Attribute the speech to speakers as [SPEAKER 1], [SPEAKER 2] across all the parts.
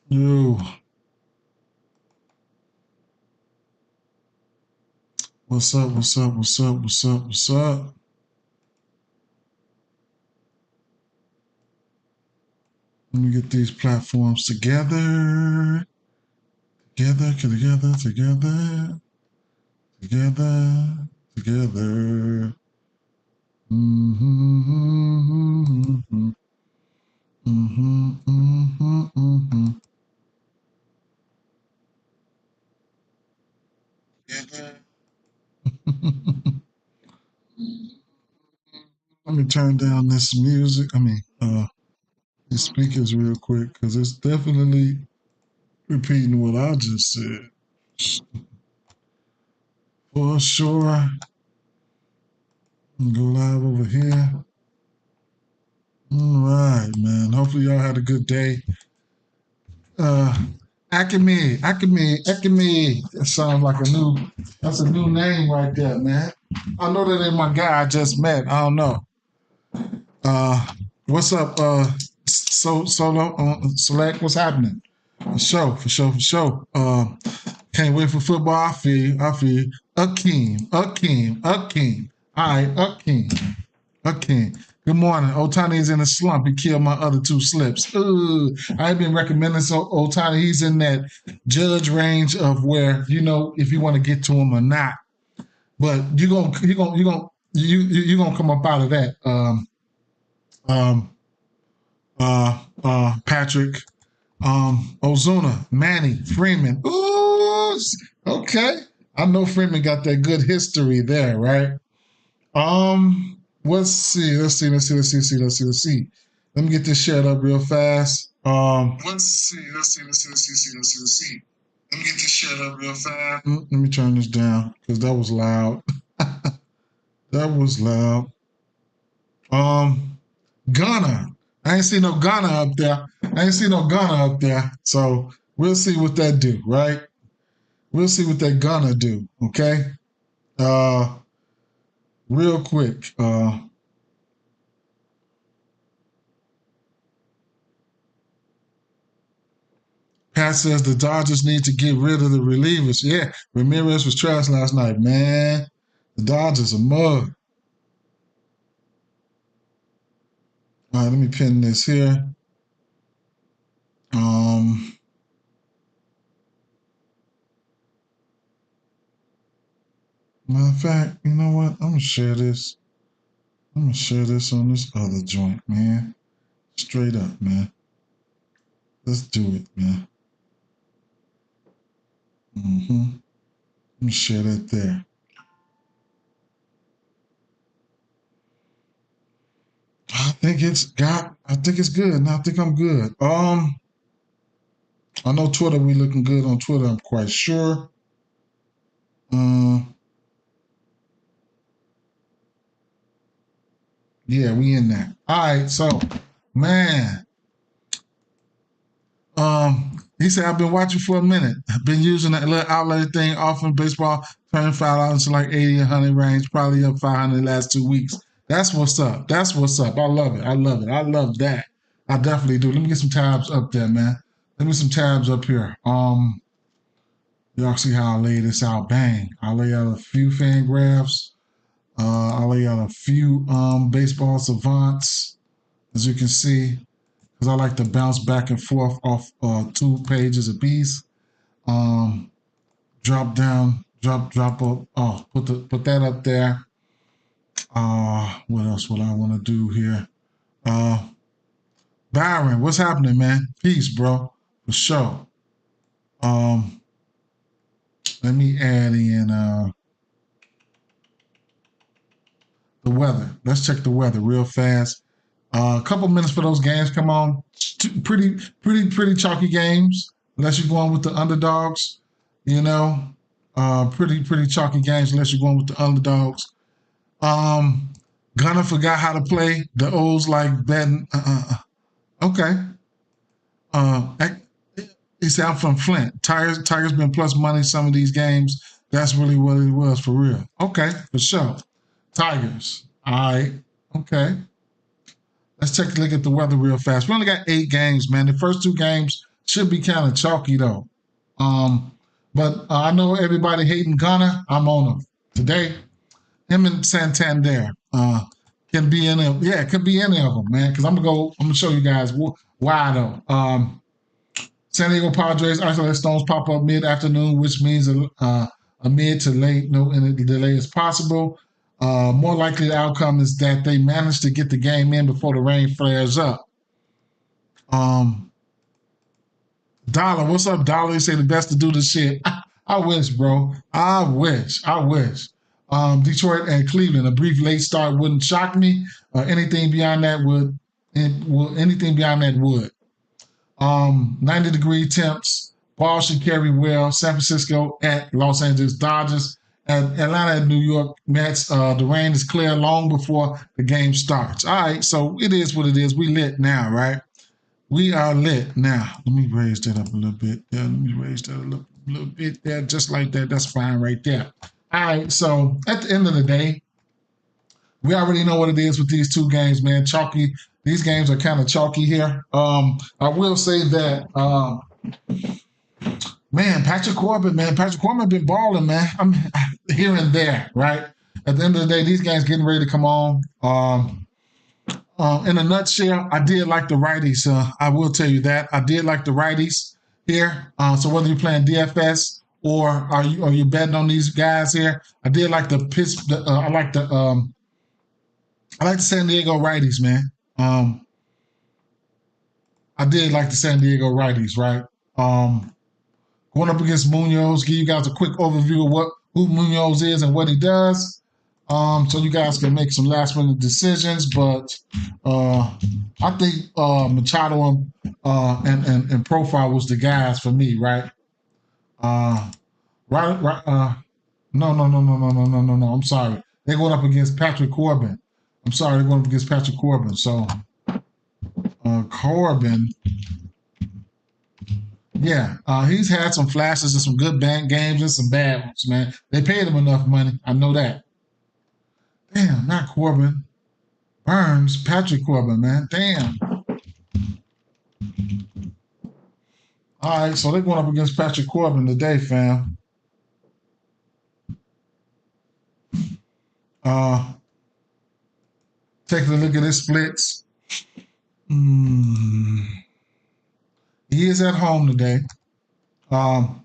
[SPEAKER 1] Yo, what's up? What's up? What's up? What's up? What's up? Let me get these platforms together. Together. Mm-hmm. Mm-hmm. Mm-hmm. Mm-hmm. Together. Let me turn down this music. These speakers real quick because it's definitely repeating what I just said. For sure. Go live over here. All right, man. Hopefully y'all had a good day. Uh Acme. That sounds like that's a new name right there, man. I know that ain't my guy I just met. I don't know. Uh what's up, solo select, what's happening? For sure. Can't wait for football. I feel you. Akeem. All right, Akeem. Good morning. Otani's in a slump. He killed my other two slips. Ooh, I've been recommending Otani. He's in that judge range of where if you want to get to him or not. But you gonna come up out of that. Um, Patrick, Ozuna, Manny, Freeman. Ooh, okay. I know Freeman got that good history there, right? Let's see. Let me get this shared up real fast. Let's see. Let me get this shared up real fast. Let me turn this down because that was loud. That was loud. Um, Ghana. I ain't see no Ghana up there. So we'll see what that do, right? We'll see what that Ghana do. Okay. Uh, real quick. Pat says the Dodgers need to get rid of the relievers. Yeah, Ramirez was trash last night, man. The Dodgers are mud. All right, let me pin this here. Um, Matter of fact, you know what? I'm gonna share this. I'm gonna share this on this other joint, man. Straight up, man. Let's do it, man. I'm gonna share that there. I think it's good. And I think I'm good. I know Twitter. We looking good on Twitter. I'm quite sure. Uh, yeah, we in there. All right. So, man, he said I've been watching for a minute. I've been using that little outlet thing often. Baseball turning $5 to like 80 and 100 range. Probably up 500 last 2 weeks. That's what's up. That's what's up. I love it. I love that. I definitely do. Let me get some tabs up there, man. Let me some tabs up here. Y'all see how I lay this out? Bang. I lay out a few fan graphs. I lay out a few baseball savants, as you can see, because I like to bounce back and forth off 2 pages apiece. Um, drop down, drop up. Oh, put that up there. What else would I want to do here? Uh, Byron, what's happening, man? Peace, bro, for sure. Um, Let me add in the weather. Let's check the weather real fast. A couple minutes for those games come on. Pretty chalky games. Unless you're going with the underdogs, you know. Pretty chalky games unless you're going with the underdogs. Um, Gunner forgot how to play. The O's like betting. Okay. Uh, he said I'm from Flint. Tigers been plus money some of these games. That's really what it was for real. Okay, for sure. Tigers. All right. Okay. Let's take a look at the weather real fast. We only got 8 games, man. The first 2 games Should be kind of chalky though. But I know everybody hating Gunner. I'm on him today. Him and Santander can be in it. Yeah, it could be any of them, man. Because I'm gonna show you guys why though. San Diego Padres isolated stones pop up mid-afternoon, which means a mid to late no delay is possible. More likely the outcome is that they manage to get the game in before the rain flares up. Dollar, what's up, Dollar? You say the best to do this shit. I wish, bro. I wish. Detroit and Cleveland, a brief late start wouldn't shock me. Anything beyond that would. 90-degree temps. Ball should carry well. San Francisco at Los Angeles Dodgers. At Atlanta at New York Mets. The rain is clear long before the game starts. All right, so it is what it is. We lit now, right? We are lit now. Let me raise that up a little bit. Yeah, let me raise that a little bit there, just like that. That's fine right there. All right, so at the end of the day, we already know what it is with these two games, man. Chalky. These games are kind of chalky here. I will say that, Patrick Corbin been balling, man. I'm here and there, right? At the end of the day, these games getting ready to come on. In a nutshell, I did like the righties. I will tell you that I did like the righties here. So whether you're playing DFS or are you betting on these guys here, I did like the pitch. I like the San Diego righties, man. I did like the San Diego righties, right? Going up against Munoz, give you guys a quick overview of who Munoz is and what he does. So you guys can make some last-minute decisions, but I think Machado and Profile was the guys for me, right? No. I'm sorry. They're going up against Patrick Corbin. So Corbin, yeah, he's had some flashes and some good games and some bad ones, man. They paid him enough money. I know that. Damn, not Corbin. Burns, Patrick Corbin, man. Damn. All right, so they're going up against Patrick Corbin today, fam. Taking a look at his splits. He is at home today. Got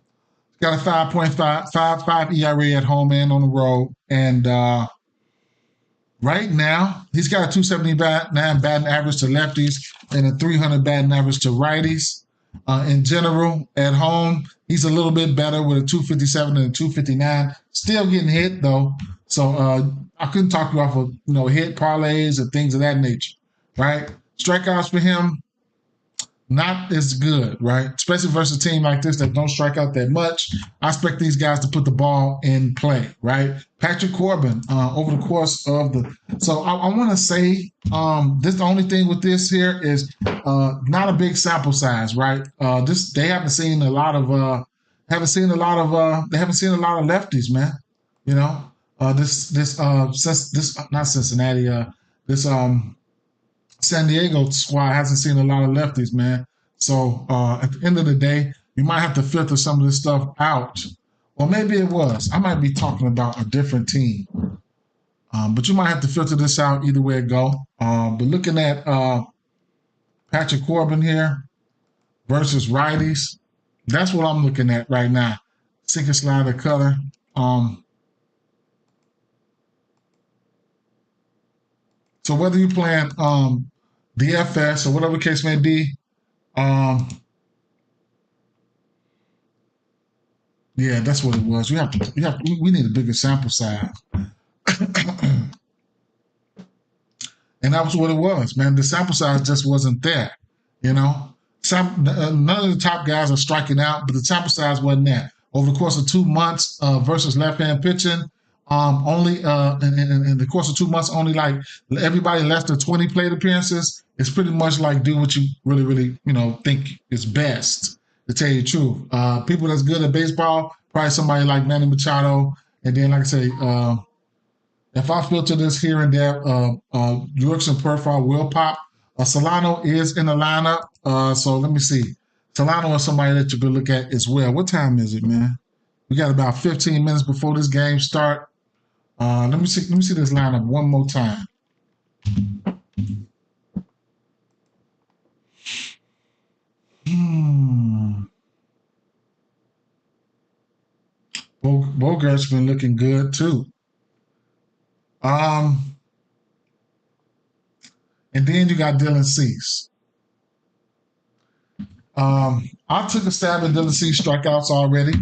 [SPEAKER 1] a 5.55 ERA at home and on the road. And right now, he's got a 279 batting average to lefties and a 300 batting average to righties. In general, at home, he's a little bit better with a 257 and a 259. Still getting hit, though. So I couldn't talk you off of hit parlays and things of that nature, right? Strikeouts for him, not as good, right? Especially versus a team like this that don't strike out that much. I expect these guys to put the ball in play, right? Patrick Corbin, over the course of so I want to say this. The only thing with this here is not a big sample size, right? They haven't seen a lot of lefties, man. Not Cincinnati. San Diego squad hasn't seen a lot of lefties, man. So at the end of the day, you might have to filter some of this stuff out. Or maybe it was. I might be talking about a different team. But you might have to filter this out either way it go. But looking at Patrick Corbin here versus righties, that's what I'm looking at right now. Sinker slider cutter. So whether you're playing DFS or whatever the case may be, yeah, that's what it was. We need a bigger sample size. And that was what it was, man. The sample size just wasn't there, none of the top guys are striking out, but the sample size wasn't there. Over the course of 2 months versus left-hand pitching, only in the course of 2 months, only like everybody less than 20 plate appearances. It's pretty much like do what you really, really, think is best, to tell you the truth. People that's good at baseball, probably somebody like Manny Machado. And then, like I say, if I filter this here and there, Yorkson Profile will pop. Solano is in the lineup. So let me see. Solano is somebody that you could look at as well. What time is it, man? We got about 15 minutes before this game start. Let me see this lineup one more time. Bogart's been looking good too. And then you got Dylan Cease. I took a stab at Dylan Cease strikeouts already.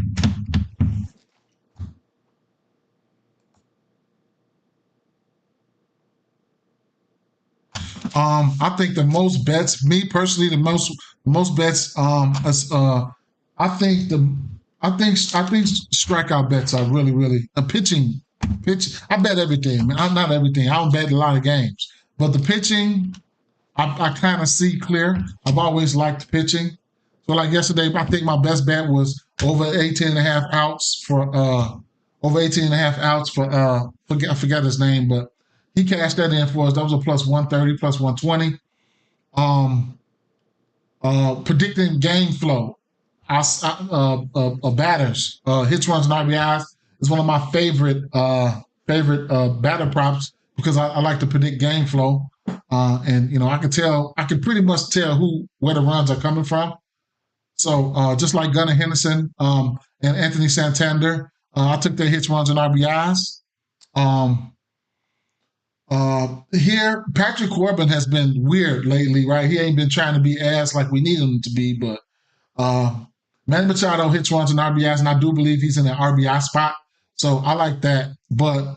[SPEAKER 1] I think the most bets, me personally, the most bets. I think strikeout bets are really a pitching. I bet everything. Man. I'm not everything. I don't bet a lot of games, but the pitching, I kind of see clear. I've always liked pitching. So like yesterday, I think my best bet was over 18 and a half outs for I forgot his name, but he cashed that in for us. That was a plus 130, plus 120. Predicting game flow. Batters, hits, runs, and RBIs is one of my favorite batter props because I like to predict game flow. And I can pretty much tell where the runs are coming from. So just like Gunnar Henderson and Anthony Santander, I took their hits, runs, and RBIs. Here, Patrick Corbin has been weird lately, right? He ain't been trying to be ass like we need him to be, but Manny Machado hits, runs, and RBIs, and I do believe he's in an RBI spot. So I like that. But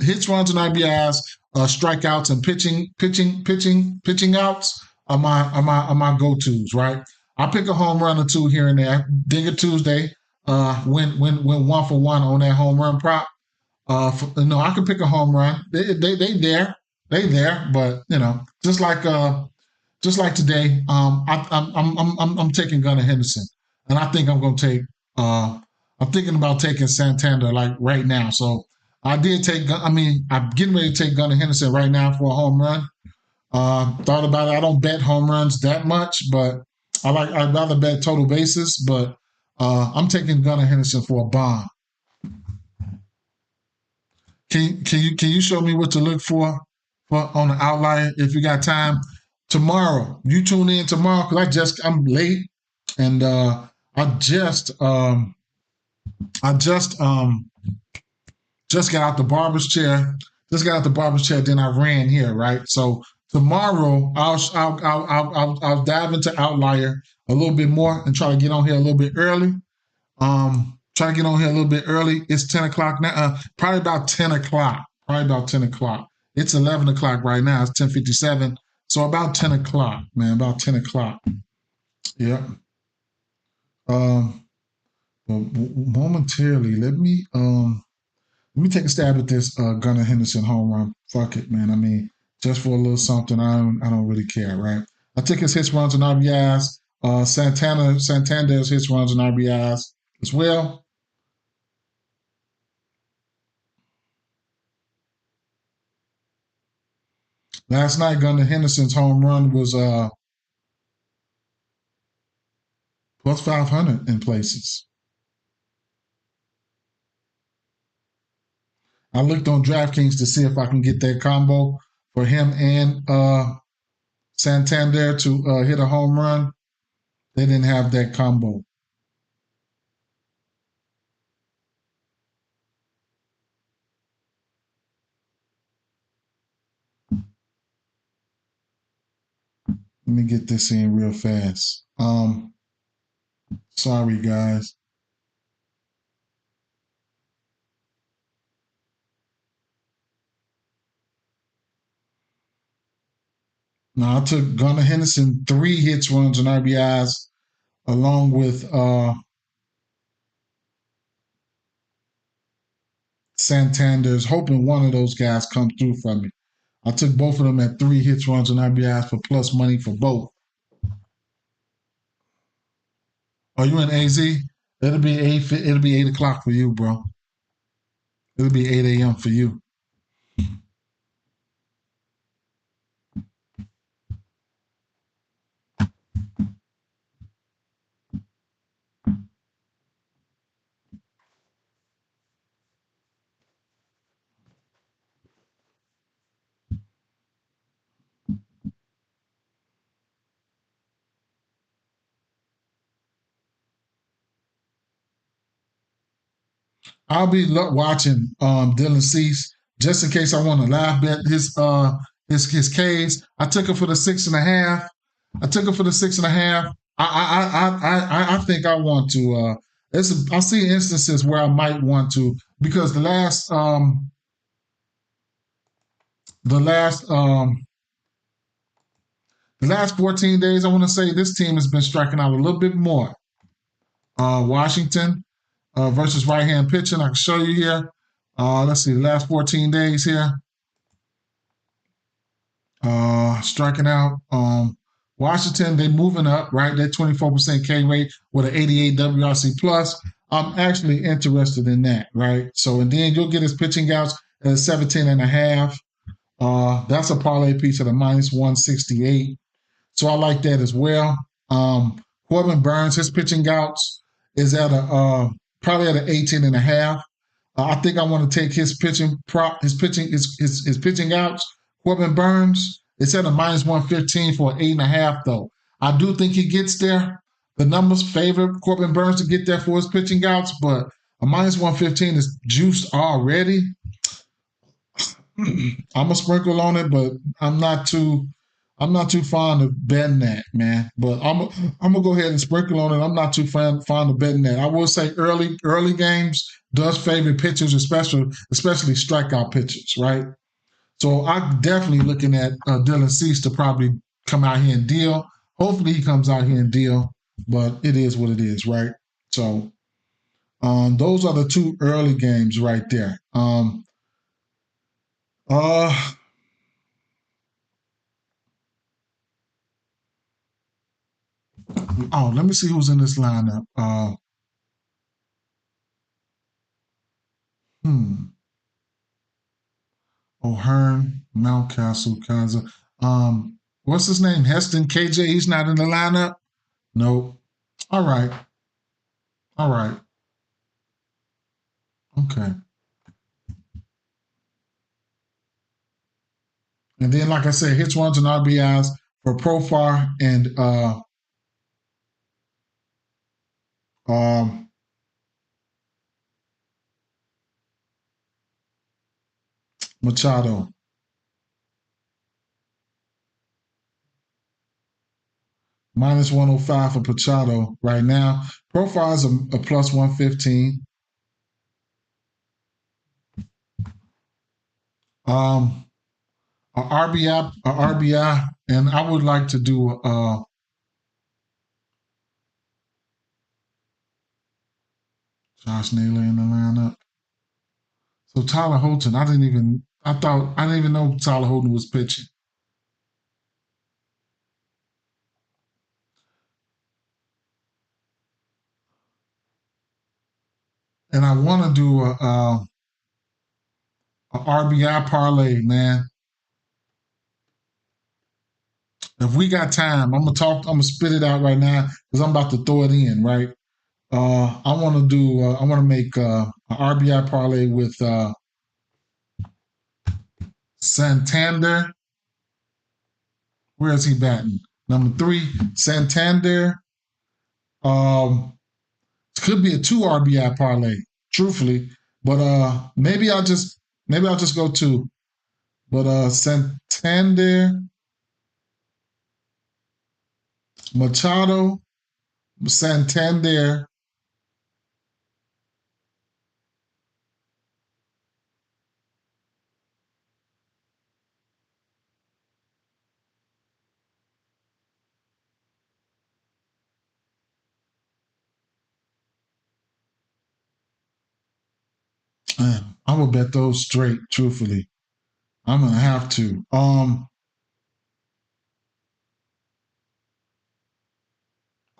[SPEAKER 1] hits, runs, and RBIs, strikeouts, and pitching outs are my go-tos, right? I pick a home run or two here and there. Digger Tuesday, went 1-for-1 on that home run prop. I can pick a home run. They there, but just like today, I'm taking Gunnar Henderson, and I think I'm going to take. I'm thinking about taking Santander like right now. So I did take. I'm getting ready to take Gunnar Henderson right now for a home run. Thought about it. I don't bet home runs that much, but I'd rather bet total bases. But I'm taking Gunnar Henderson for a bomb. Can you show me what to look for on the outlier if you got time tomorrow? You tune in tomorrow because I'm late and I just got out the barber's chair. Just got out the barber's chair. Then I ran here, right? So tomorrow I'll dive into outlier a little bit more and try to get on here a little bit early. Try to get on here a little bit early. It's 10 o'clock now. Probably about 10 o'clock. It's 11 o'clock right now. It's 10:57. So about 10 o'clock, man. About 10 o'clock. Yeah. Momentarily, let me take a stab at this Gunnar Henderson home run. Fuck it, man. Just for a little something, I don't really care, right? I took his hits, runs, and RBIs. Santander's hits, runs, and RBIs as well. Last night, Gunnar Henderson's home run was plus 500 in places. I looked on DraftKings to see if I can get that combo for him and Santander to hit a home run. They didn't have that combo. Let me get this in real fast. Sorry, guys. Now, I took Gunnar Henderson 3 hits, runs, and RBIs along with Santander's, hoping one of those guys comes through for me. I took both of them at 3 hits, runs, and RBIs for plus money for both. Are you in AZ? It'll be 8 o'clock for you, bro. It'll be 8 a.m. for you. I'll be watching Dylan Cease just in case I want to laugh bet his K's. I took it for the 6.5. I took it for the 6.5. I think I want to. I see instances where I might want to because the last the last 14 days I want to say this team has been striking out a little bit more. Washington versus right hand pitching. I can show you here. Let's see, the last 14 days here. Striking out. Washington, they moving up, right? They're 24% K rate with an 88 WRC plus. I'm actually interested in that, right? So, and then you'll get his pitching outs at 17.5. That's a parlay piece at a minus 168. So I like that as well. Corbin Burns, his pitching outs is at a probably at an 18.5. I think I want to take his pitching his pitching outs. Corbin Burns, it's at a minus 115 for an 8.5 though. I do think he gets there. The numbers favor Corbin Burns to get there for his pitching outs, but a minus 115 is juiced already. I'm a sprinkle on it, but I'm not too fond of betting that, man. But I'm gonna go ahead and sprinkle on it. I'm not too fond of betting that. I will say early games does favor pitchers, especially strikeout pitchers, right? So I'm definitely looking at Dylan Cease to probably come out here and deal. Hopefully he comes out here and deal, but it is what it is, right? So those are the two early games right there. Uh, Let me see who's in this lineup. Hmm. O'Hearn, Mountcastle, Kaza. What's his name? Heston, KJ. He's not in the lineup. Nope. All right. All right. Okay. And then, like I said, hits, runs, and RBIs for Profar and um, Machado. Minus 105 for Machado right now. Profar is a plus 115. Um, RBI, and I would like to do Josh Naylor in the lineup. So Tyler Holton, I didn't even know Tyler Holton was pitching. And I want to do a RBI parlay, man. If we got time, I'm gonna spit it out right now because I'm about to throw it in, right? I want to make an RBI parlay with Santander. Where is he batting? Number 3, Santander. It could be a 2 RBI parlay, truthfully, but maybe I'll just go 2. But Santander, Machado, Santander. I'm gonna bet those straight. Truthfully, I'm gonna have to.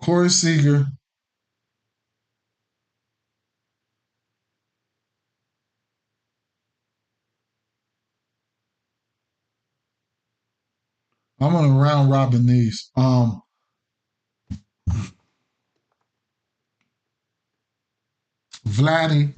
[SPEAKER 1] Corey Seager. I'm gonna round robin these. Vladdy.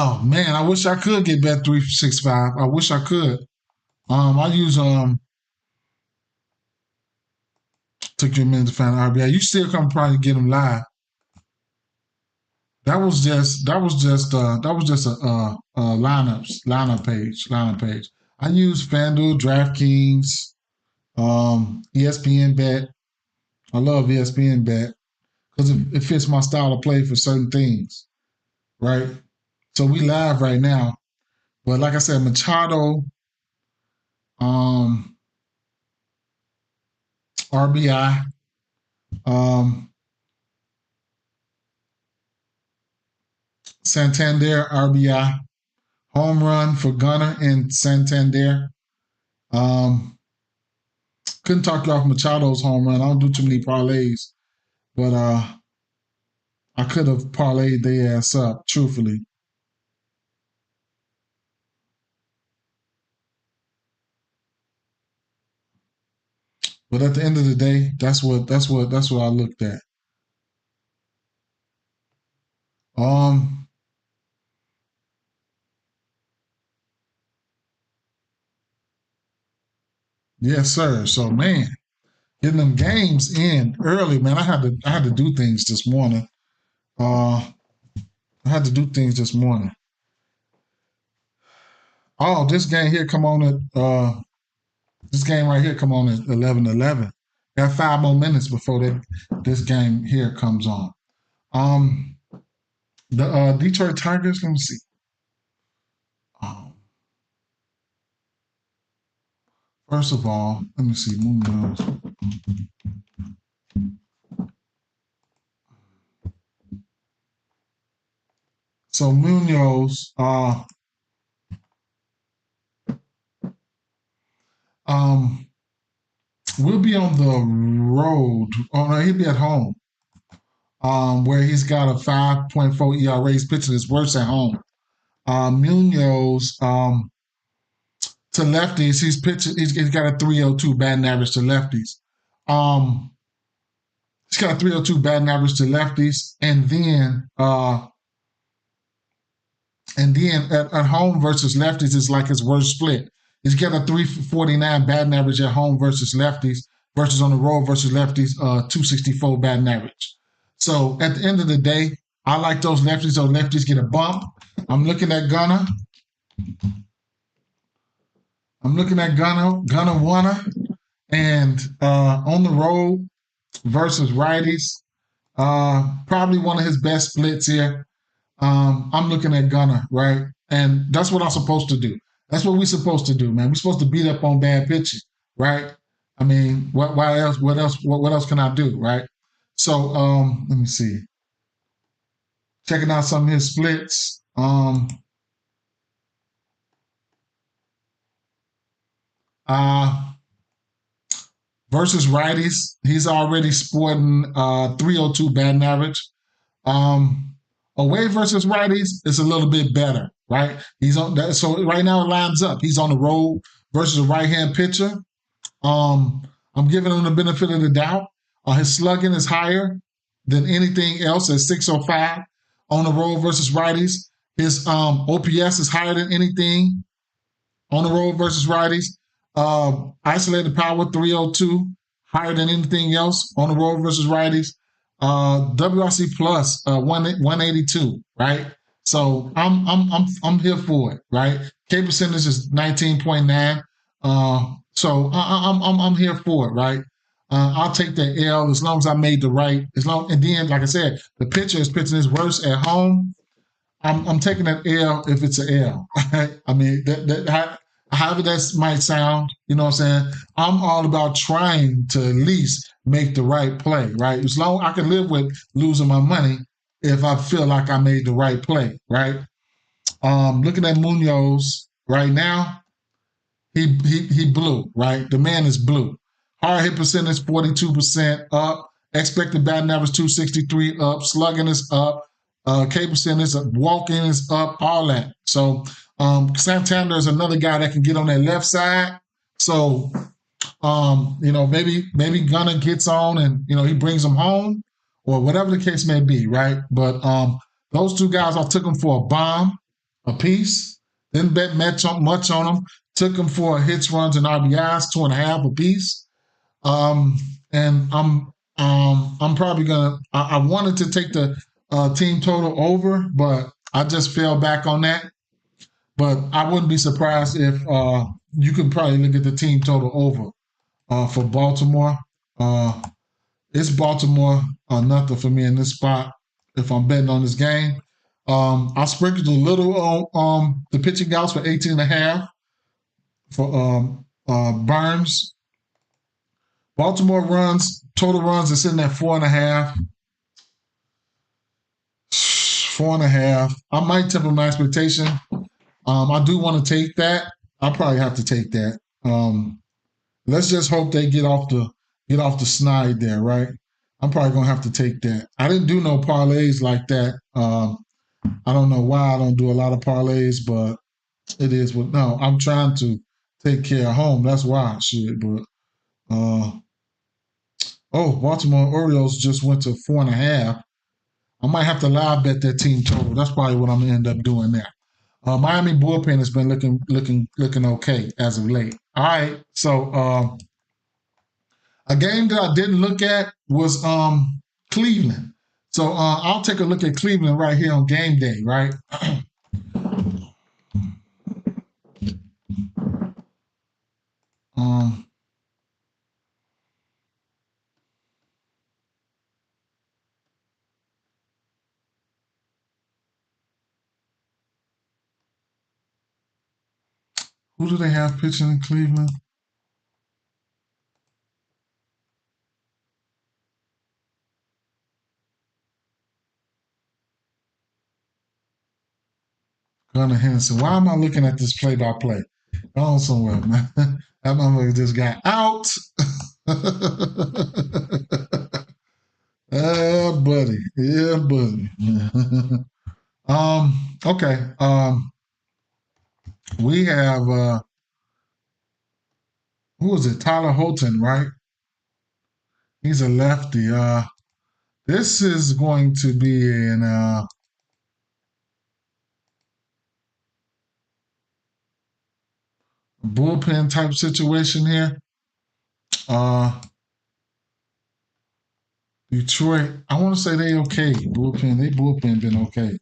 [SPEAKER 1] Oh man, I wish I could get Bet 365. I wish I could. I use took you a minute to find RBI. You still come probably get them live. That was just a lineup page. I use FanDuel, DraftKings, ESPN Bet. I love ESPN Bet because it fits my style of play for certain things, right? So we live right now, but like I said, Machado, um, RBI, um, Santander, RBI, home run for Gunnar and Santander. Um, couldn't talk you off Machado's home run. I don't do too many parlays, but I could have parlayed their ass up, truthfully. But at the end of the day, that's what I looked at. Um, yes, sir. So man, getting them games in early, man. I had to do things this morning. Uh, I had to do things this morning. Oh, this game right here come on at 11:11. Got 5 more minutes before this game here comes on. Um, the Detroit Tigers. Let me see. Um, First of all, let me see. Munoz. So Munoz, um, will be on the road. Oh no, he'll be at home. Where he's got a 5.4 ERA. He's pitching his worst at home. Munoz, to lefties, he's pitching. He's got a 302 batting average to lefties. Um, he's got a 302 batting average to lefties, and then at home versus lefties is like his worst split. He's got a 349 batting average at home versus lefties, versus on the road versus lefties, 264 batting average. So at the end of the day, I like those lefties. Those lefties get a bump. I'm looking at Gunner. Gunner Warner, and on the road versus righties, probably one of his best splits here. I'm looking at Gunner, right? And that's what I'm supposed to do. That's what we're supposed to do, man. We're supposed to beat up on bad pitching, right? I mean, why else? What else can I do, right? So let me see. Checking out some of his splits. Uh, versus righties, he's already sporting 302 batting average. Away versus righties, it's a little bit better, right? He's on that, so right now it lines up. He's on the road versus a right-hand pitcher. I'm giving him the benefit of the doubt. His slugging is higher than anything else at 605 on the road versus righties. His OPS is higher than anything on the road versus righties. Isolated power 302, higher than anything else on the road versus righties. WRC plus 182, right? So I'm here for it, right? K percentage is 19.9. So I'm here for it, right? I'll take that L as long as I made the right. And then, like I said, the pitcher is pitching his worst at home. I'm taking that L if it's an L. I mean, however that might sound, you know what I'm saying? I'm all about trying to at least make the right play, right? As long I can live with losing my money if I feel like I made the right play, right? Looking at Munoz right now, he blew, right? The man is blue. Hard hit percentage 42% up. Expected batting average 263 up. Slugging is up. K percentage walking is up. All that. So Santander is another guy that can get on that left side. So maybe Gunner gets on and he brings them home or whatever the case may be, right? But those two guys, I took them for a bomb. a piece. Didn't bet much on them. Took them for hits, runs, and RBIs, 2.5 a piece. And I'm probably gonna. I wanted to take the team total over, but I just fell back on that. But I wouldn't be surprised if you can probably look at the team total over for Baltimore. It's Baltimore or nothing for me in this spot if I'm betting on this game. I sprinkled a little on the pitching outs for 18.5 for Burns. Baltimore total runs are sitting at 4.5. 4.5. I might temper my expectation. I do want to take that. I'll probably have to take that. Let's just hope they get off the snide there, right? I'm probably gonna have to take that. I didn't do no parlays like that. I don't know why I don't do a lot of parlays, but it is what. No, I'm trying to take care of home. That's why I should. But Baltimore Orioles just went to 4.5. I might have to live bet that team total. That's probably what I'm gonna end up doing there. Miami bullpen has been looking okay as of late. All right, so a game that I didn't look at was Cleveland. So I'll take a look at Cleveland right here on game day, right? Who do they have pitching in Cleveland? Gunnar Henderson. Why am I looking at this play-by-play? Go on somewhere, man. That motherfucker just got out. Yeah, buddy. Yeah, buddy. Okay. We have who is it? Tyler Holton, right? He's a lefty. This is going to be an bullpen type situation here. Detroit, I want to say they okay. They bullpen been okay.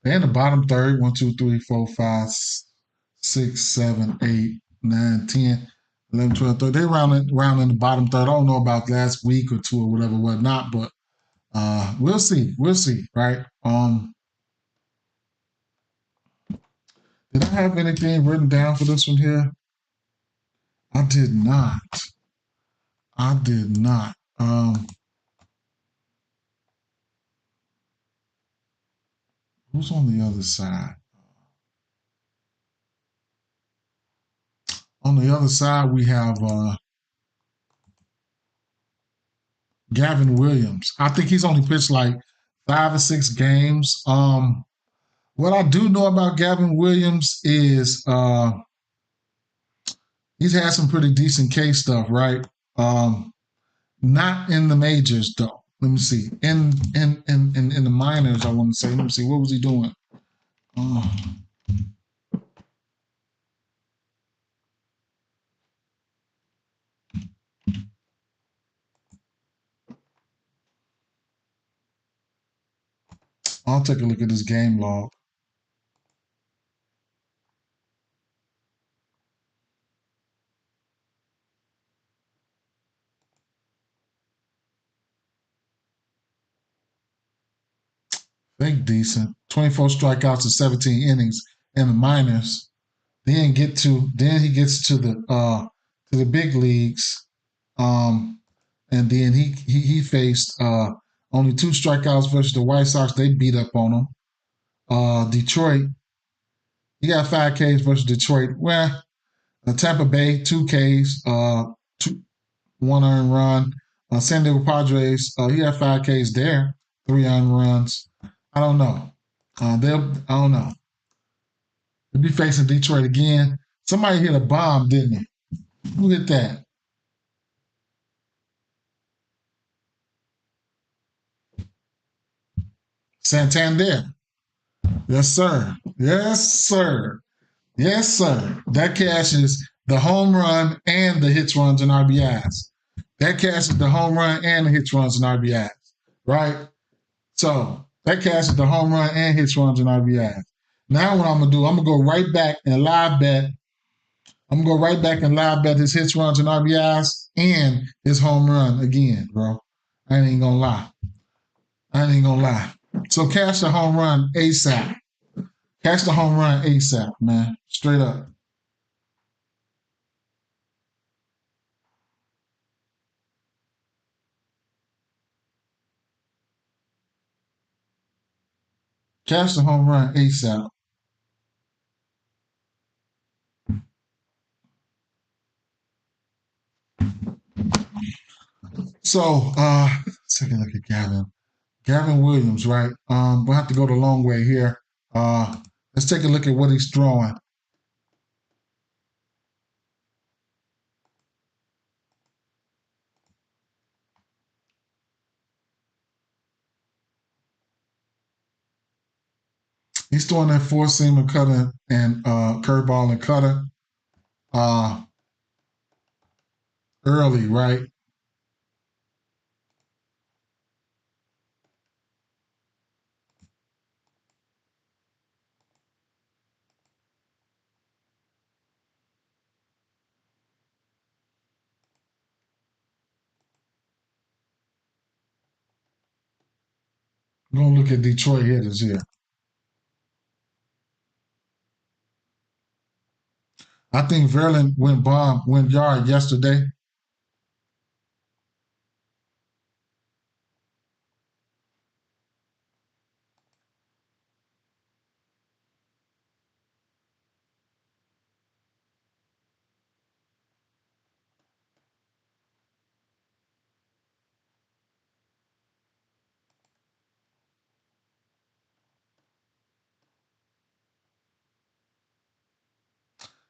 [SPEAKER 1] They're in the bottom third. 1, 2, 3, 4, 5, 6, 7, 8, 9, 10, 11, 12, 13. They're around in the bottom third. I don't know about last week or two or whatever, whatnot, but we'll see. We'll see, right? Did I have anything written down for this one here? I did not. I did not. Who's on the other side? On the other side, we have Gavin Williams. I think he's only pitched like 5 or 6 games. What I do know about Gavin Williams is he's had some pretty decent K stuff, right? Not in the majors though. Let me see. In the minors, I want to say. Let me see. What was he doing? I'll take a look at his game log. Think decent. 24 strikeouts in 17 innings in the minors. Then he gets to the big leagues. And then he faced only 2 strikeouts versus the White Sox. They beat up on him. Detroit, he got 5 Ks versus Detroit. Well, Tampa Bay, 2 Ks, 1 earned run. San Diego Padres, he had 5 Ks there. 3 earned runs. I don't know. I don't know. They'll be facing Detroit again. Somebody hit a bomb, didn't they? Who hit that? Santander. Yes, sir. Yes, sir. Yes, sir. That cashes the home run and the hits, runs, and RBIs. That cashes the home run and the hits, runs, and RBIs. Right? So that cashes the home run and hits, runs, and RBIs. Now what I'm gonna do, I'm gonna go right back and live bet. I'm gonna go right back and live bet his hits, runs, and RBIs and his home run again, bro. I ain't gonna lie. I ain't gonna lie. So cash the home run ASAP. Cash the home run ASAP, man. Straight up. Cash the home run ASAP. So let's take a look at Gavin. Gavin Williams, right? We'll have to go the long way here. Let's take a look at what he's throwing. He's throwing that four seamer cutter and curveball and cutter uh, early, right? We're gonna look at Detroit hitters here. I think Verlin went yard yesterday.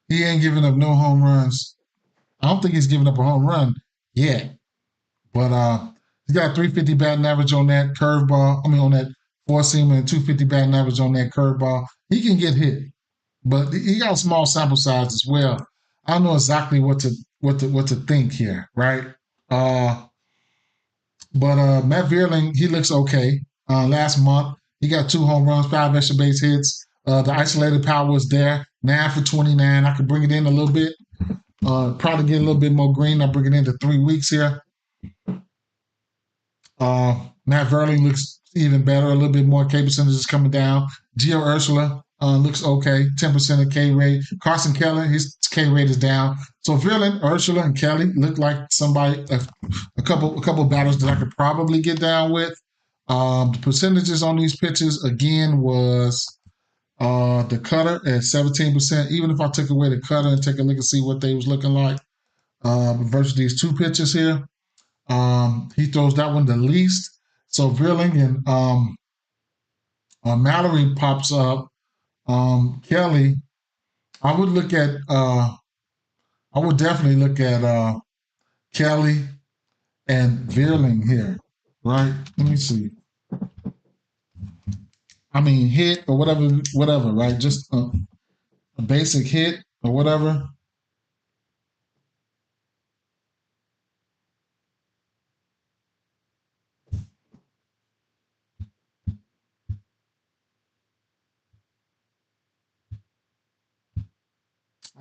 [SPEAKER 1] He ain't giving up no home runs. I don't think he's giving up a home run yet. But he's got 350 batting average on that curveball. I mean, on that four seamer and 250 batting average on that curveball. He can get hit, but he got a small sample size as well. I don't know exactly what to think here, right? Uh, but Matt Vierling, he looks okay. Last month, he got 2 home runs, 5 extra base hits. The isolated power was there, 9 for 29. I could bring it in a little bit. Probably get a little bit more green. I'll bring it into 3 weeks here. Matt Verley looks even better, a little bit more K percentage is coming down. Gio Ursula looks okay, 10% of K rate. Carson Kelly, his K rate is down. So Verlin, Ursula, and Kelly look like somebody, a couple batters that I could probably get down with. The percentages on these pitches again was the cutter at 17%. Even if I took away the cutter and take a look and see what they was looking like versus these two pitches here, he throws that one the least. So Villing and Mallory pops up. Kelly, I would look at. I would definitely look at Kelly and Vierling here, right? Let me see. I mean, hit or whatever, right? Just a basic hit or whatever.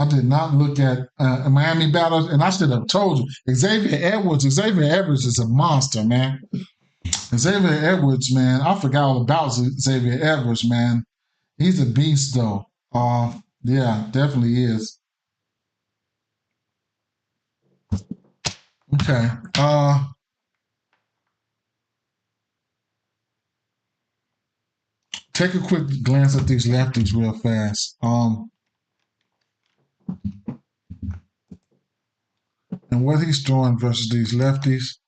[SPEAKER 1] I did not look at Miami battles, and I should have told you. Xavier Edwards. Xavier Edwards is a monster, man. Xavier Edwards, man. I forgot all about Xavier Edwards, man. He's a beast, though. Yeah, definitely is. Okay. Take a quick glance at these lefties real fast. And what he's throwing versus these lefties.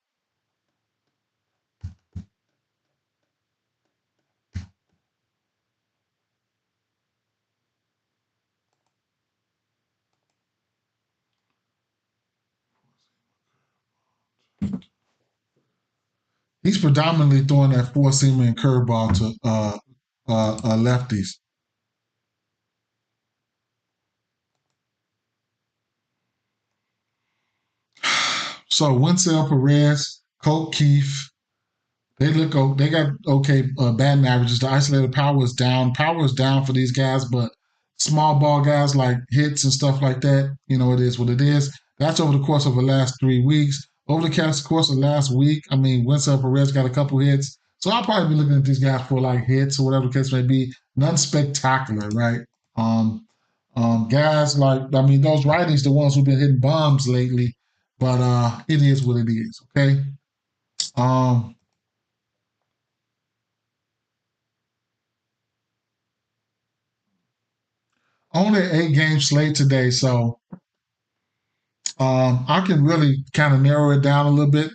[SPEAKER 1] He's predominantly throwing that four-seamer and curveball to lefties. So Winsell Perez, Colt Keith, they got okay batting averages. The isolated power is down. Power is down for these guys, but small ball guys like hits and stuff like that, it is what it is. That's over the course of the last 3 weeks. Over the course of the last week, I mean, Winsell Perez got a couple hits. So I'll probably be looking at these guys for like hits or whatever the case may be. None spectacular, right? Guys like, I mean, those righties, the ones who've been hitting bombs lately, but it is what it is, okay? Um, Only an 8 game slate today, so I can really kind of narrow it down a little bit.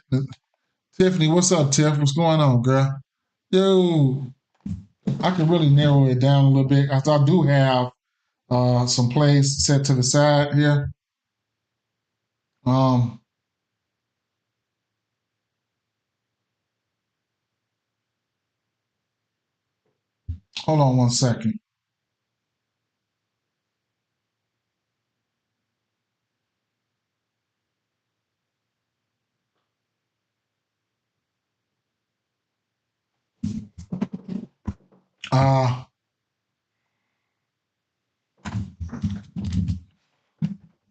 [SPEAKER 1] Tiffany, what's up, Tiff? What's going on, girl? Yo, I can really narrow it down a little bit. I do have some plays set to the side here. Um, Hold on one second. Uh, let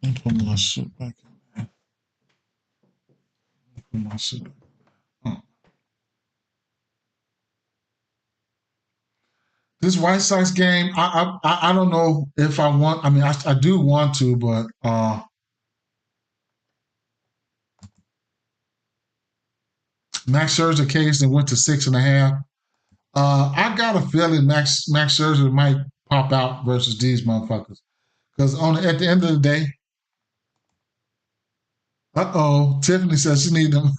[SPEAKER 1] me put my shit back in. Put my shit back. This White Sox game, I don't know if I want. I mean, I do want to, but Max Scherzer case and went to 6.5. I got a feeling Max Scherzer might pop out versus these motherfuckers because at the end of the day, Tiffany says she need them.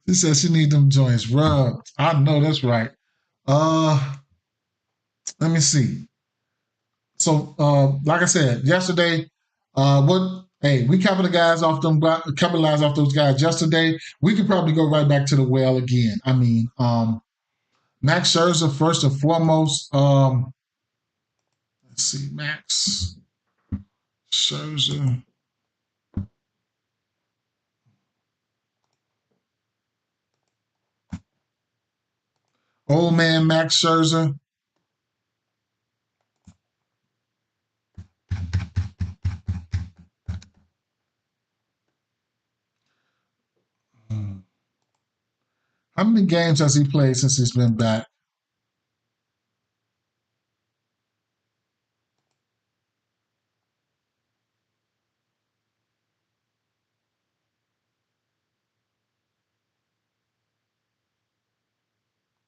[SPEAKER 1] She says she need them joints rubbed. I know that's right. Uh, Let me see. So, like I said yesterday, what? Hey, we capitalized off those guys yesterday. We could probably go right back to the well again. I mean, Max Scherzer first and foremost. Let's see, Max Scherzer. Old man Max Scherzer. How many games has he played since he's been back?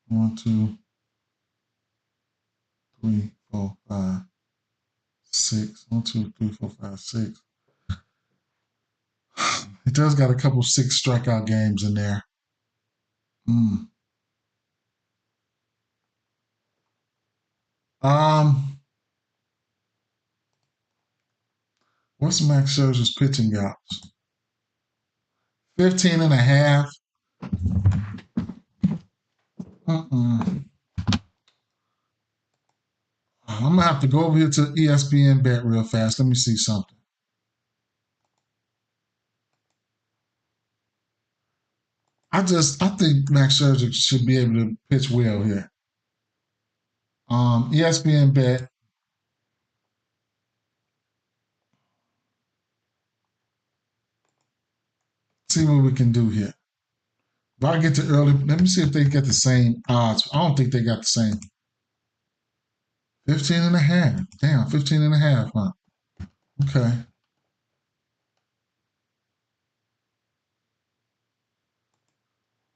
[SPEAKER 1] One, two, three, four, five, six. 1, 2, 3, 4, 5, 6. He does got a couple 6 strikeout games in there. Mm. Um, what's Max Scherzer's pitching outs? 15 and a half. Mm-mm. I'm gonna have to go over here to ESPN bet real fast. Let me see something. I think Max Scherzer should be able to pitch well here. ESPN bet. See what we can do here. If I get to early, let me see if they get the same odds. I don't think they got the same. 15 and a half. Damn, 15 and a half, huh? Okay.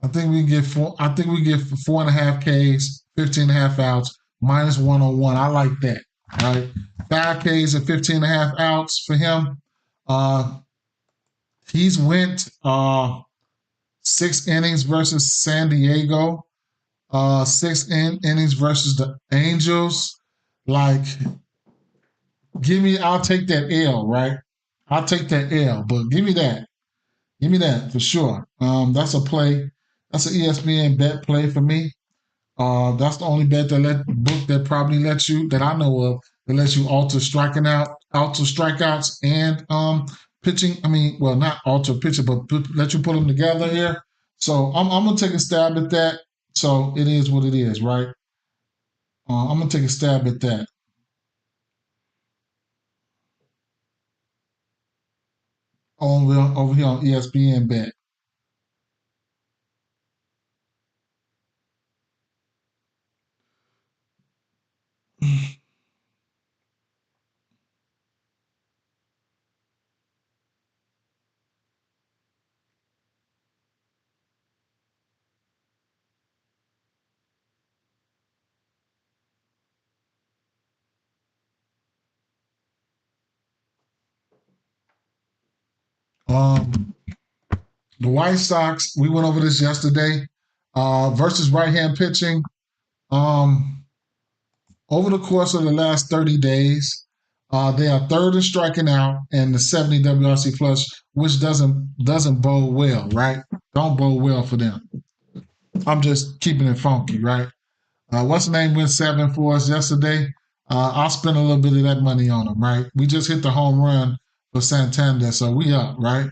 [SPEAKER 1] I think we get 4.5 Ks, 15 and a half outs, minus 101. I like that. All right. 5 Ks and 15 and a half outs for him. Uh he's went 6 innings versus San Diego, 6 innings versus the Angels. Like, I'll take that L, right? I'll take that L, but give me that. Give me that for sure. That's a play. That's an ESPN bet play for me. That's the only bet that probably lets you that I know of that lets you alter strikeouts and pitching. I mean, well, not alter pitching, but let you put them together here. So I'm gonna take a stab at that. So it is what it is, right? I'm gonna take a stab at that. Over here on ESPN bet. Um, the White Sox, we went over this yesterday, versus right hand pitching. Um, Over the course of the last 30 days, they are third in striking out and the 70 WRC plus, which doesn't bode well, right? Don't bode well for them. I'm just keeping it funky, right? What's the name went 7 for us yesterday? I'll spend a little bit of that money on them, right? We just hit the home run for Santander, so we up, right?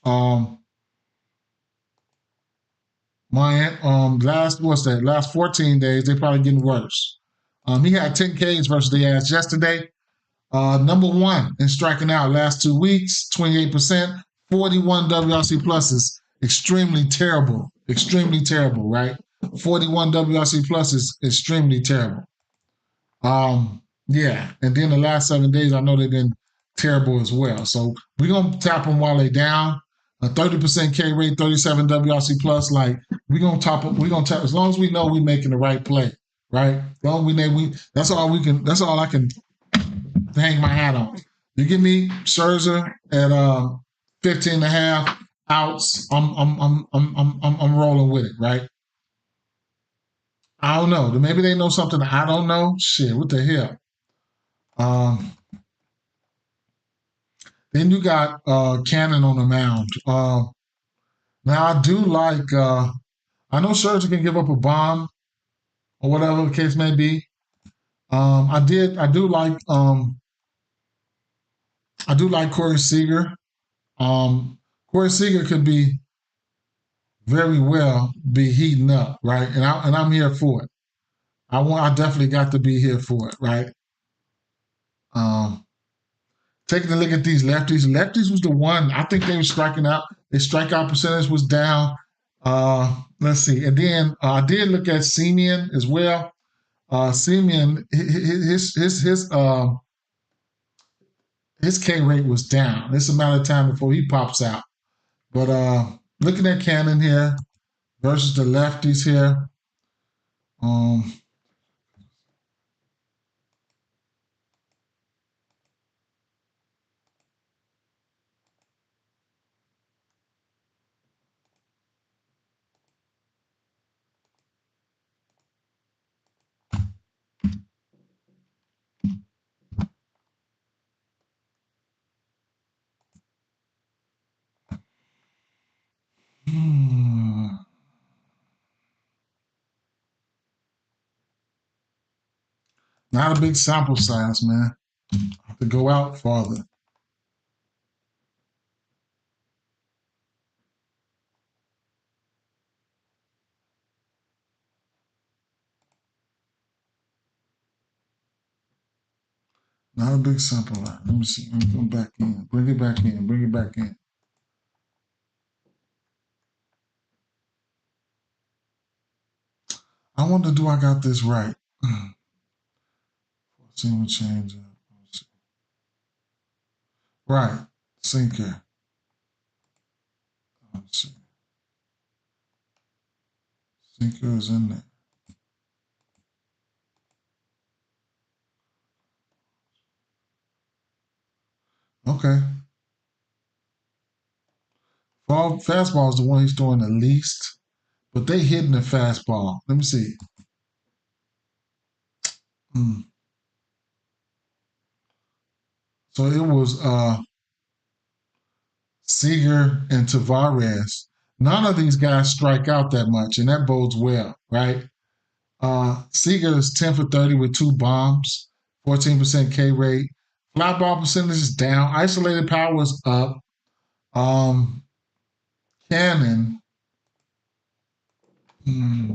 [SPEAKER 1] Um, my last 14 days, they probably getting worse. He had 10 Ks versus the ass yesterday. Number one in striking out last 2 weeks, 28%, 41 WRC pluses. Extremely terrible, right? 41 WRC pluses, extremely terrible. Yeah, and then the last 7 days, I know they've been terrible as well. So we're gonna tap them while they down. A 30% K rate, 37 WRC plus. Like we're gonna top them. We're gonna tap as long as we know we're making the right play, right? As long as we know we. That's all we can. That's all I can hang my hat on. You give me Scherzer at 15 and a half outs. I'm rolling with it, right? I don't know. Maybe they know something I don't know. Shit, what the hell? Um, then you got Cannon on the mound. Now I do like. I know Scherzer can give up a bomb or whatever the case may be. I do like. I do like Corey Seager. Corey Seager could be very well be heating up, right? And I'm here for it. I definitely got to be here for it, right? Um, Taking a look at these lefties. Lefties was the one I think they were striking out. Their strikeout percentage was down. Let's see, and then I did look at Simeon as well. Simeon, his K rate was down. It's a matter of time before he pops out. But looking at Cannon here versus the lefties here, um, hmm, not a big sample size, man. To go out farther. Not a big sample line. Let me see. Let me come back in. Bring it back in. Bring it back in. I wonder, do I got this right? See what change up. Right. Sinker. Let's see. Sinker is in there. Okay. Fastball is the one he's throwing the least, but they hitting the fastball. Let me see. Hmm. So it was Seager and Tavares. None of these guys strike out that much, and that bodes well, right? Seager is 10 for 30 with 2 bombs, 14% K rate. Fly ball percentage is down. Isolated power is up. Um, Cannon, hmm,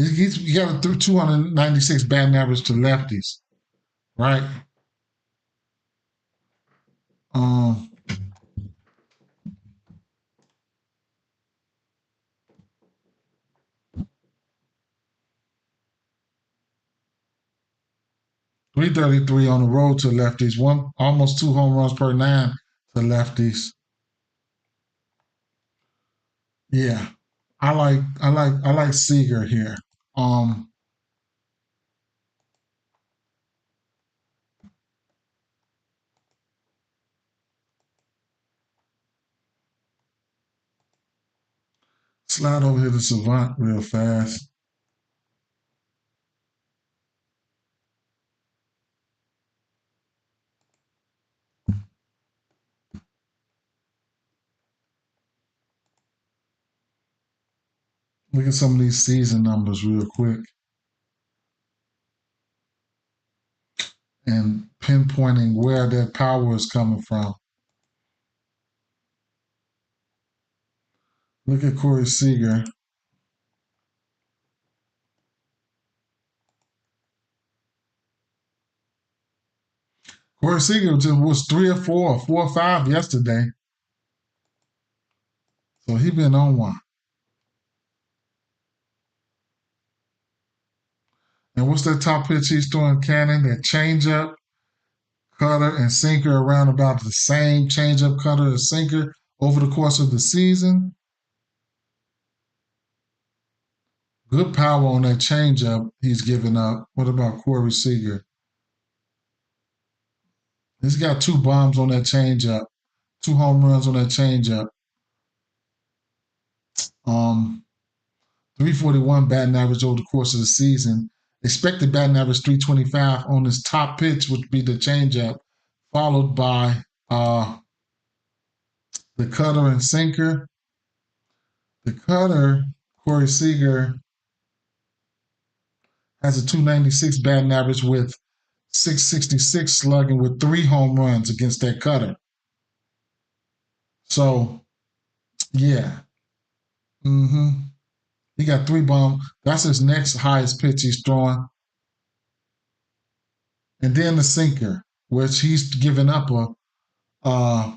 [SPEAKER 1] he got a 296 batting average to lefties, right? Um, 333 on the road to lefties, one almost 2 home runs per 9 to lefties. Yeah, I like Seager here. Um, Slide over here to Savant real fast. Look at some of these season numbers real quick and pinpointing where that power is coming from. Look at Corey Seager. Corey Seager was 3 or 4, 4 or 5 yesterday. So he been on one. And what's that top pitch he's throwing, Cannon? That changeup, cutter, and sinker around about the same changeup, cutter, and sinker over the course of the season. Good power on that changeup he's giving up. What about Corey Seager? He's got 2 bombs on that changeup, 2 home runs on that changeup. Um, 341 batting average over the course of the season. Expected batting average 325 on his top pitch, which would be the changeup, followed by the cutter and sinker. The cutter, Corey Seager, has a 296 batting average with 666 slugging with 3 home runs against that cutter. So, yeah. Mm-hmm. He got 3 bombs. That's his next highest pitch he's throwing. And then the sinker, which he's given up uh,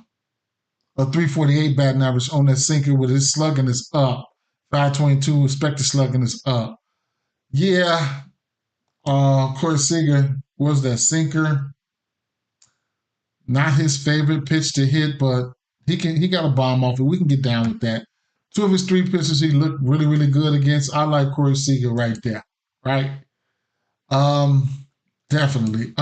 [SPEAKER 1] a 348 batting average on that sinker with his slugging is up. 522 expected slugging is up. Yeah, Corey Seager was that sinker. Not his favorite pitch to hit, but he got a bomb off it. We can get down with that. 2 of his 3 pitches he looked really, really good against. I like Corey Seager right there. Right? Um, definitely.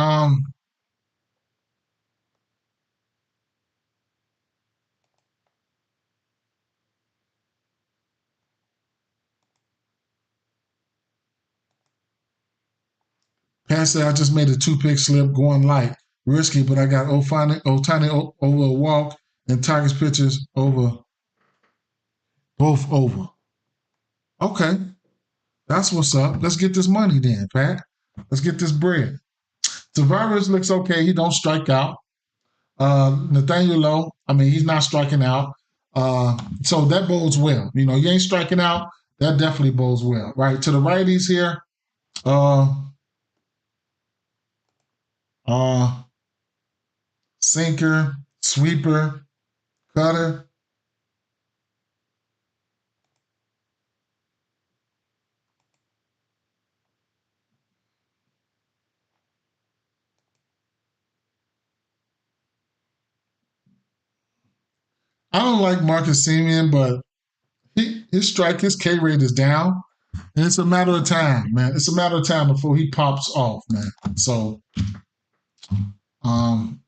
[SPEAKER 1] Pastor, I just made a 2 pick slip going light. Risky, but I got Otani over a walk and Tigers pitchers over, both over. Okay, that's what's up. Let's get this money then, Pat. Let's get this bread. Tavares looks okay. He don't strike out. Nathaniel Lowe, I mean, he's not striking out. So that bodes well. You know, you ain't striking out. That definitely bodes well, right? To the righties here, uh, uh, sinker, sweeper, cutter. I don't like Marcus Semien, but his K rate is down. And it's a matter of time, man. It's a matter of time before he pops off, man. So, um,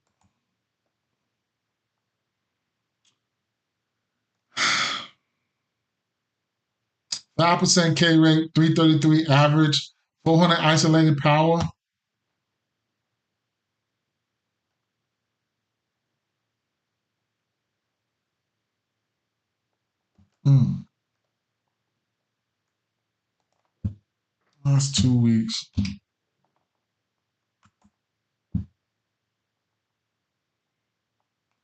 [SPEAKER 1] 5% K rate, 333 average, 400 isolated power. That's 2 weeks.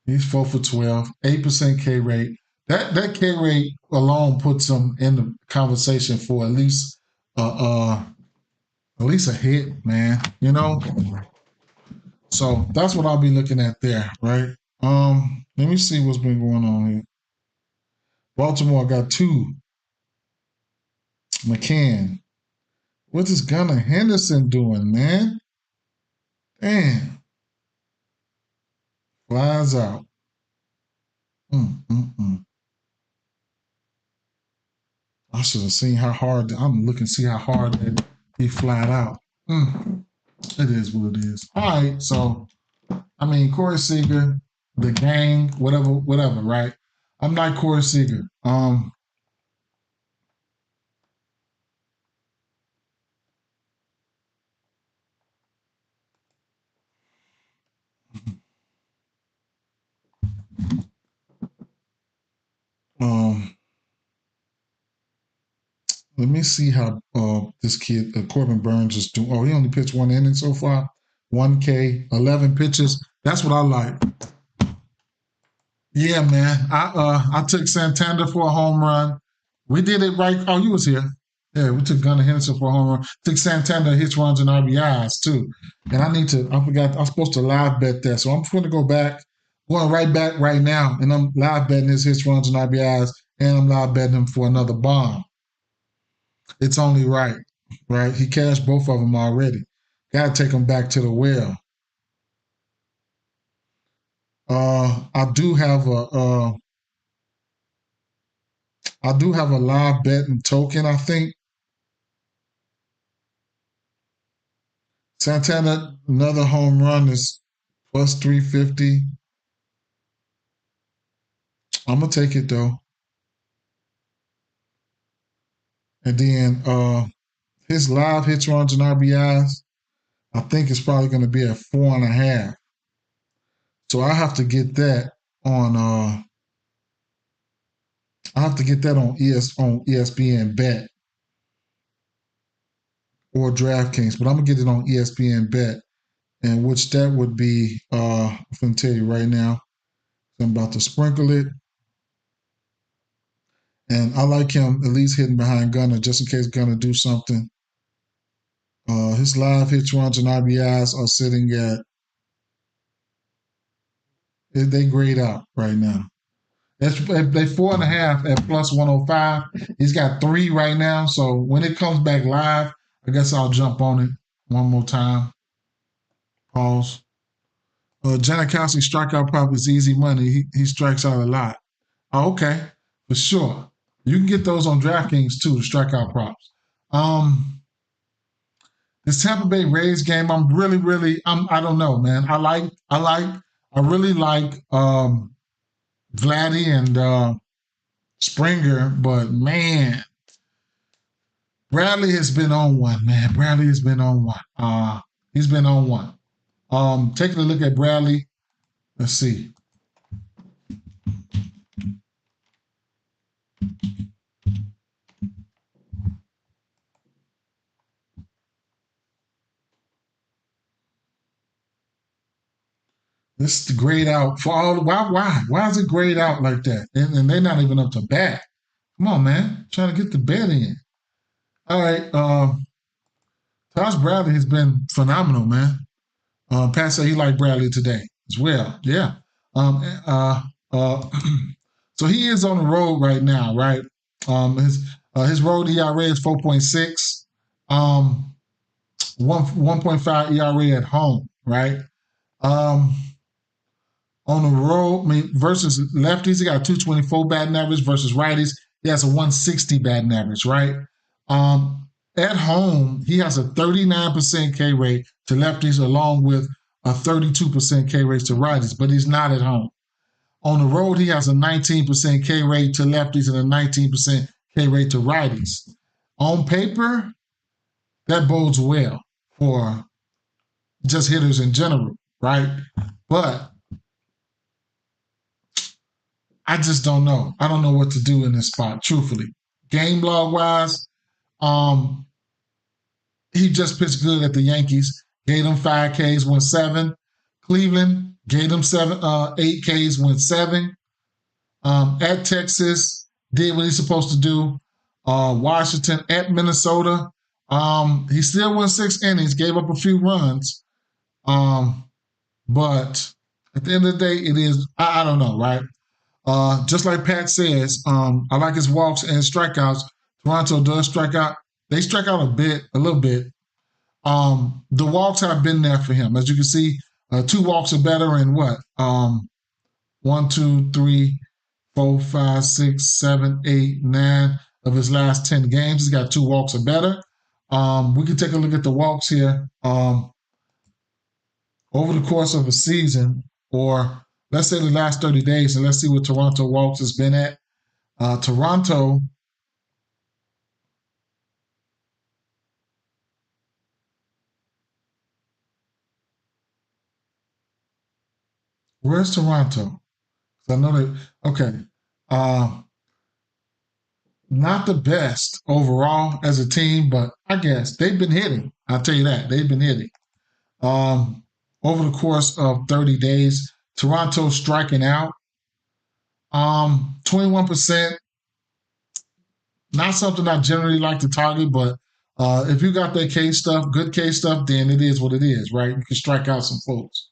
[SPEAKER 1] He's 4 for 12, 8% K rate. That K rate alone puts him in the conversation for at least a hit, man. You know? So that's what I'll be looking at there, right? Let me see what's been going on here. Baltimore got 2. McCann. What is Gunnar Henderson doing, man? Damn. Flies out. I should have seen how hard. I'm looking to see how hard that he flat out. It is what it is. All right, so I mean Corey Seager, the gang, whatever, right? I'm not Corey Seager. Um, Let me see how this kid, Corbin Burns, is doing. Oh, he only pitched 1 inning so far. 1K, 11 pitches. That's what I like. Yeah, man. I took Santander for a home run. We did it right. Oh, you was here. Yeah, we took Gunnar Henderson for a home run. Took Santander hits, runs, and RBIs too. And I forgot, I'm supposed to live bet that. So I'm going to go back, going right back right now. And I'm live betting his hits, runs, and RBIs. And I'm live betting him for another bomb. It's only right, right? He cashed both of them already. Got to take them back to the well. I do have a live betting token. I think Santana another home run is plus 350. I'm gonna take it though. And then his live hits, runs, and RBIs, I think it's probably gonna be at 4.5. So I have to get that on ESPN Bet or DraftKings, but I'm gonna get it on ESPN Bet, and which that would be I'm gonna tell you right now. I'm about to sprinkle it. And I like him at least hitting behind Gunner just in case Gunner do something. His live hits, runs, and RBIs are sitting at, they grade out right now. They 4.5 at plus 105. He's got 3 right now. So when it comes back live, I guess I'll jump on it one more time. Pause. Janikowski strikeout prop is easy money. He strikes out a lot. Oh, okay, for sure. You can get those on DraftKings too, the strikeout props. This Tampa Bay Rays game, I don't know, man. I really like Vladdy and Springer, but man, Bradley has been on one, man. Bradley has been on one. He's been on one. Taking a look at Bradley, let's see. This is the grade out for all. Why is it grade out like that? And they're not even up to bat. Come on, man. Trying to get the bet in. All right. Tosh Bradley has been phenomenal, man. Pat said he liked Bradley today as well. Yeah. Um, uh, uh, so he is on the road right now, right? His road ERA is 4.6. 1.5 ERA at home, right? Um, on the road, I mean, versus lefties, he got a 224 batting average versus righties. He has a 160 batting average, right? At home, he has a 39% K rate to lefties along with a 32% K rate to righties, but he's not at home. On the road, he has a 19% K rate to lefties and a 19% K rate to righties. On paper, that bodes well for just hitters in general, right? But I just don't know. I don't know what to do in this spot, truthfully. Game log wise, he just pitched good at the Yankees. Gave them 5 Ks, won 7. Cleveland gave them 8 Ks, won 7. At Texas, did what he's supposed to do. Washington at Minnesota. He still won 6 innings, gave up a few runs. But at the end of the day, it is, I don't know, right? Just like Pat says, I like his walks and his strikeouts. Toronto does strike out. They strike out a little bit. The walks have been there for him. As you can see, 2 walks are better in what? 1, 2, 3, 4, 5, 6, 7, 8, 9 of his last 10 games. He's got 2 walks or better. We can take a look at the walks here. Over the course of a season, or let's say the last 30 days, and let's see what Toronto walks has been at. Toronto, where's Toronto? I know that, okay. Not the best overall as a team, but I guess they've been hitting. I'll tell you that. They've been hitting. Over the course of 30 days, Toronto striking out 21%. Not something I generally like to target, but if you got that K stuff, good K stuff, then it is what it is, right? You can strike out some folks.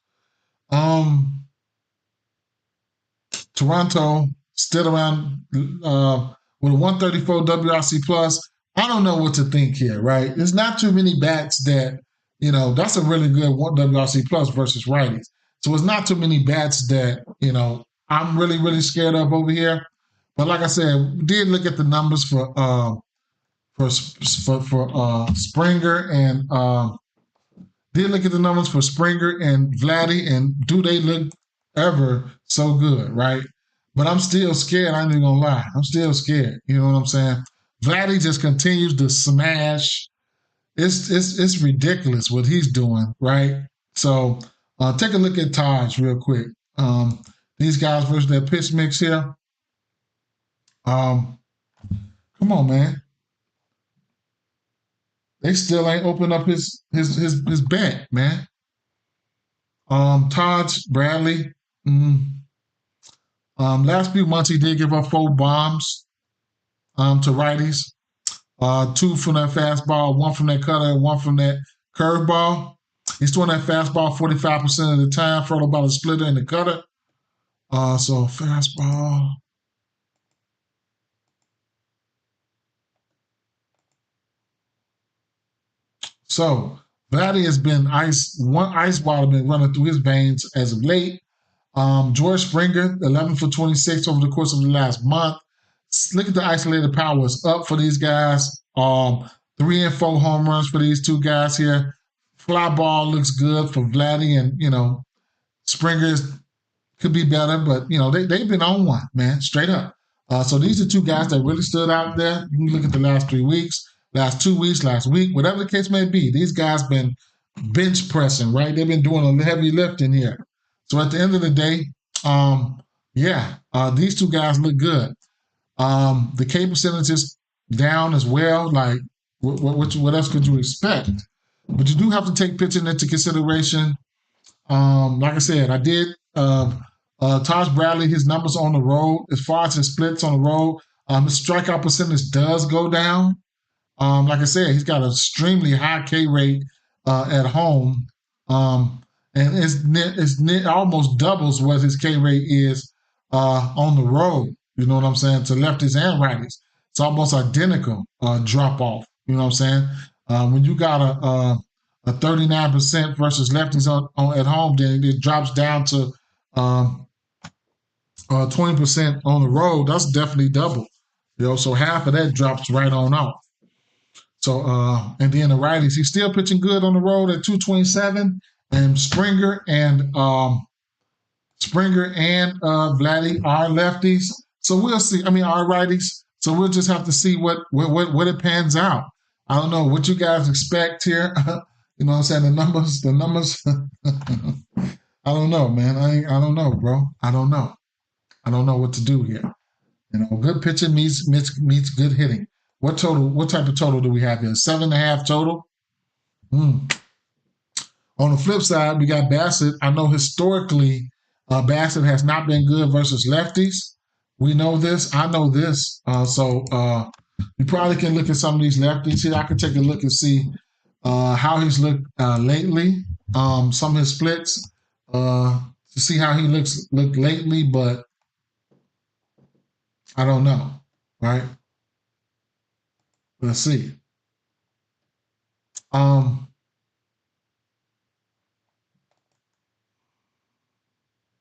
[SPEAKER 1] Toronto still around with a 134 WRC plus. I don't know what to think here, right? There's not too many bats that, that's a really good WRC plus versus righties. So it's not too many bats that, I'm really, really scared of over here. But like I said, we did look at the numbers for Springer and Vladdy, and do they look ever so good, right? But I'm still scared. I ain't even gonna lie. I'm still scared. You know what I'm saying? Vladdy just continues to smash. It's ridiculous what he's doing, right? So take a look at Taj real quick. These guys versus their pitch mix here. Come on, man. They still ain't opened up his bet, man. Taj Bradley. Last few months he did give up 4 bombs to righties. 2 from that fastball, 1 from that cutter, and 1 from that curveball. He's throwing that fastball 45% of the time, followed by the splitter and the cutter. So fastball. So Vladdy has been ice water been running through his veins as of late. George Springer, 11 for 26 over the course of the last month. Look at the isolated power. It's up for these guys. 3 and 4 home runs for these 2 guys here. Fly ball looks good for Vladdy, and Springer could be better, but they've been on one, man, straight up. So these are 2 guys that really stood out there. You can look at the last 3 weeks, last 2 weeks, last week, whatever the case may be. These guys been bench pressing, right? They've been doing a heavy lifting here. So at the end of the day, these 2 guys look good. The K percentage is down as well. Like, what else could you expect? But you do have to take pitching into consideration. Like I said, I did Taj Bradley, his numbers on the road, as far as his splits on the road, his strikeout percentage does go down. Like I said, he's got an extremely high K rate at home. And it's almost doubles what his K rate is on the road. You know what I'm saying? To lefties and righties. It's almost identical drop off. You know what I'm saying? When you got a 39% versus lefties at home, then it drops down to 20% on the road. That's definitely double. So half of that drops right on off. So, and then the righties, he's still pitching good on the road at 227. And Springer and Vladdy are lefties. So we'll see. I mean, are righties. So we'll just have to see what it pans out. I don't know what you guys expect here. You know what I'm saying? The numbers. I don't know, man. I don't know, bro. I don't know. I don't know what to do here. You know, good pitching meets good hitting. What type of total do we have here? 7.5 total? On the flip side, we got Bassett. I know historically, Bassett has not been good versus lefties. We know this. I know this. So you probably can look at some of these lefties here. I can take a look and see how he's looked lately. Some of his splits to see how he looked lately, but I don't know. Right? Let's see.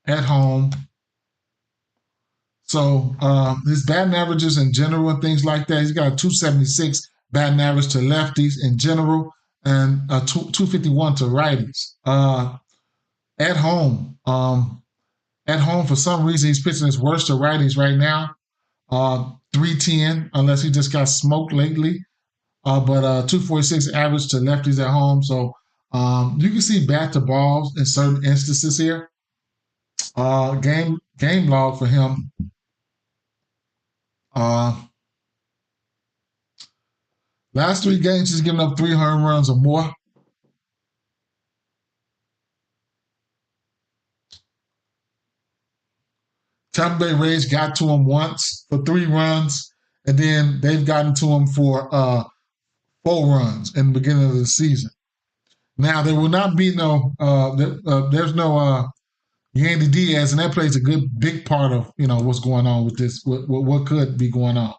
[SPEAKER 1] At home. So his batting averages in general and things like that, he's got a 276 batting average to lefties in general and a 251 to righties. At home, for some reason, he's pitching his worst to righties right now. 310, unless he just got smoked lately. But 246 average to lefties at home. So you can see bat to balls in certain instances here. Game log for him. Last 3 games, he's given up 3 home runs or more. Tampa Bay Rays got to him once for 3 runs, and then they've gotten to him for 4 runs in the beginning of the season. Now, there will not be there's no Yandy Diaz, and that plays a big part of what's going on with this, what could be going on,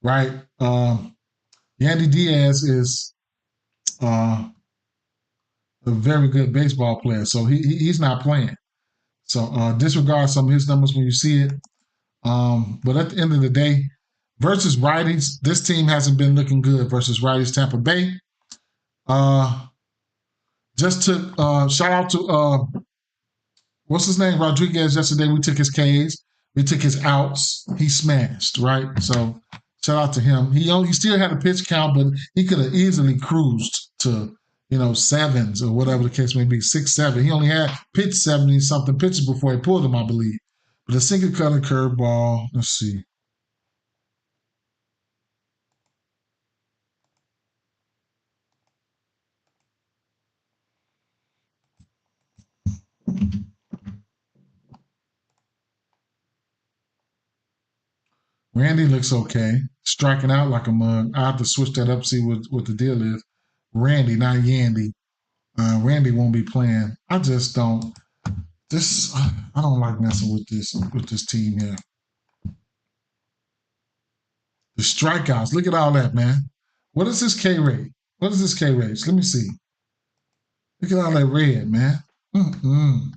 [SPEAKER 1] right? Yandy Diaz is a very good baseball player, so he's not playing. So disregard some of his numbers when you see it. But at the end of the day, versus righties, this team hasn't been looking good versus righties. Tampa Bay. Just took shout out to what's his name? Rodriguez yesterday. We took his Ks. We took his outs. He smashed, right? So shout out to him. He still had a pitch count, but he could have easily cruised to, 7s or whatever the case may be, 6, 7. He only had pitched 70-something pitches before he pulled him, I believe. But a single cutter curveball. Let's see. Randy looks okay. Striking out like a mug. I have to switch that up, see what the deal is. Randy, not Yandy. Randy won't be playing. I just don't. I don't like messing with this team here. The strikeouts. Look at all that, man. What is this K rate? What is this K rate? Let me see. Look at all that red, man. And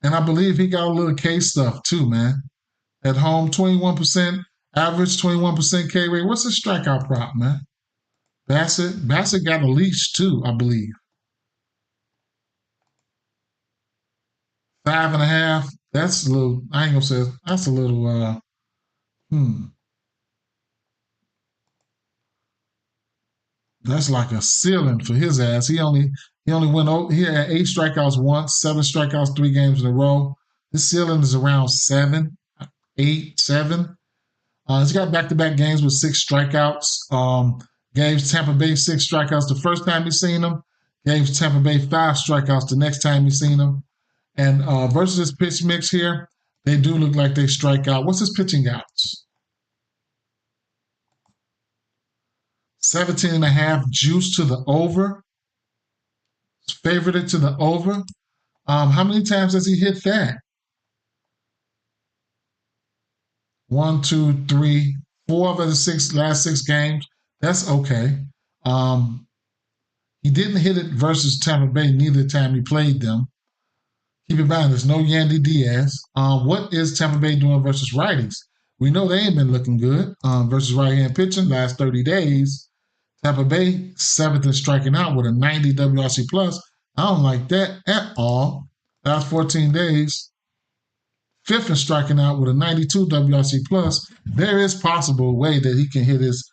[SPEAKER 1] I believe he got a little K stuff too, man. At home, 21% average, 21% K rate. What's his strikeout prop, man? Bassett got a leash too, I believe. 5.5. That's a little. I ain't gonna say that's a little. That's like a ceiling for his ass. He only went over. He had 8 strikeouts once, 7 strikeouts 3 games in a row. His ceiling is around 7, 8, 7. He's got back-to-back games with 6 strikeouts. Gave Tampa Bay 6 strikeouts the first time he seen him. Gave Tampa Bay 5 strikeouts the next time he seen him. And versus his pitch mix here, they do look like they strike out. What's his pitching outs? 17.5 juice to the over. Favored it to the over. How many times has he hit that? 1, 2, 3, 4 of the last 6 games. That's okay. He didn't hit it versus Tampa Bay neither time he played them. Keep in mind, there's no Yandy Diaz. What is Tampa Bay doing versus righties? We know they ain't been looking good versus right-hand pitching last 30 days. Tampa Bay, 7th in striking out with a 90 WRC plus. I don't like that at all. Last 14 days, 5th in striking out with a 92 WRC plus. There is possible way that he can hit his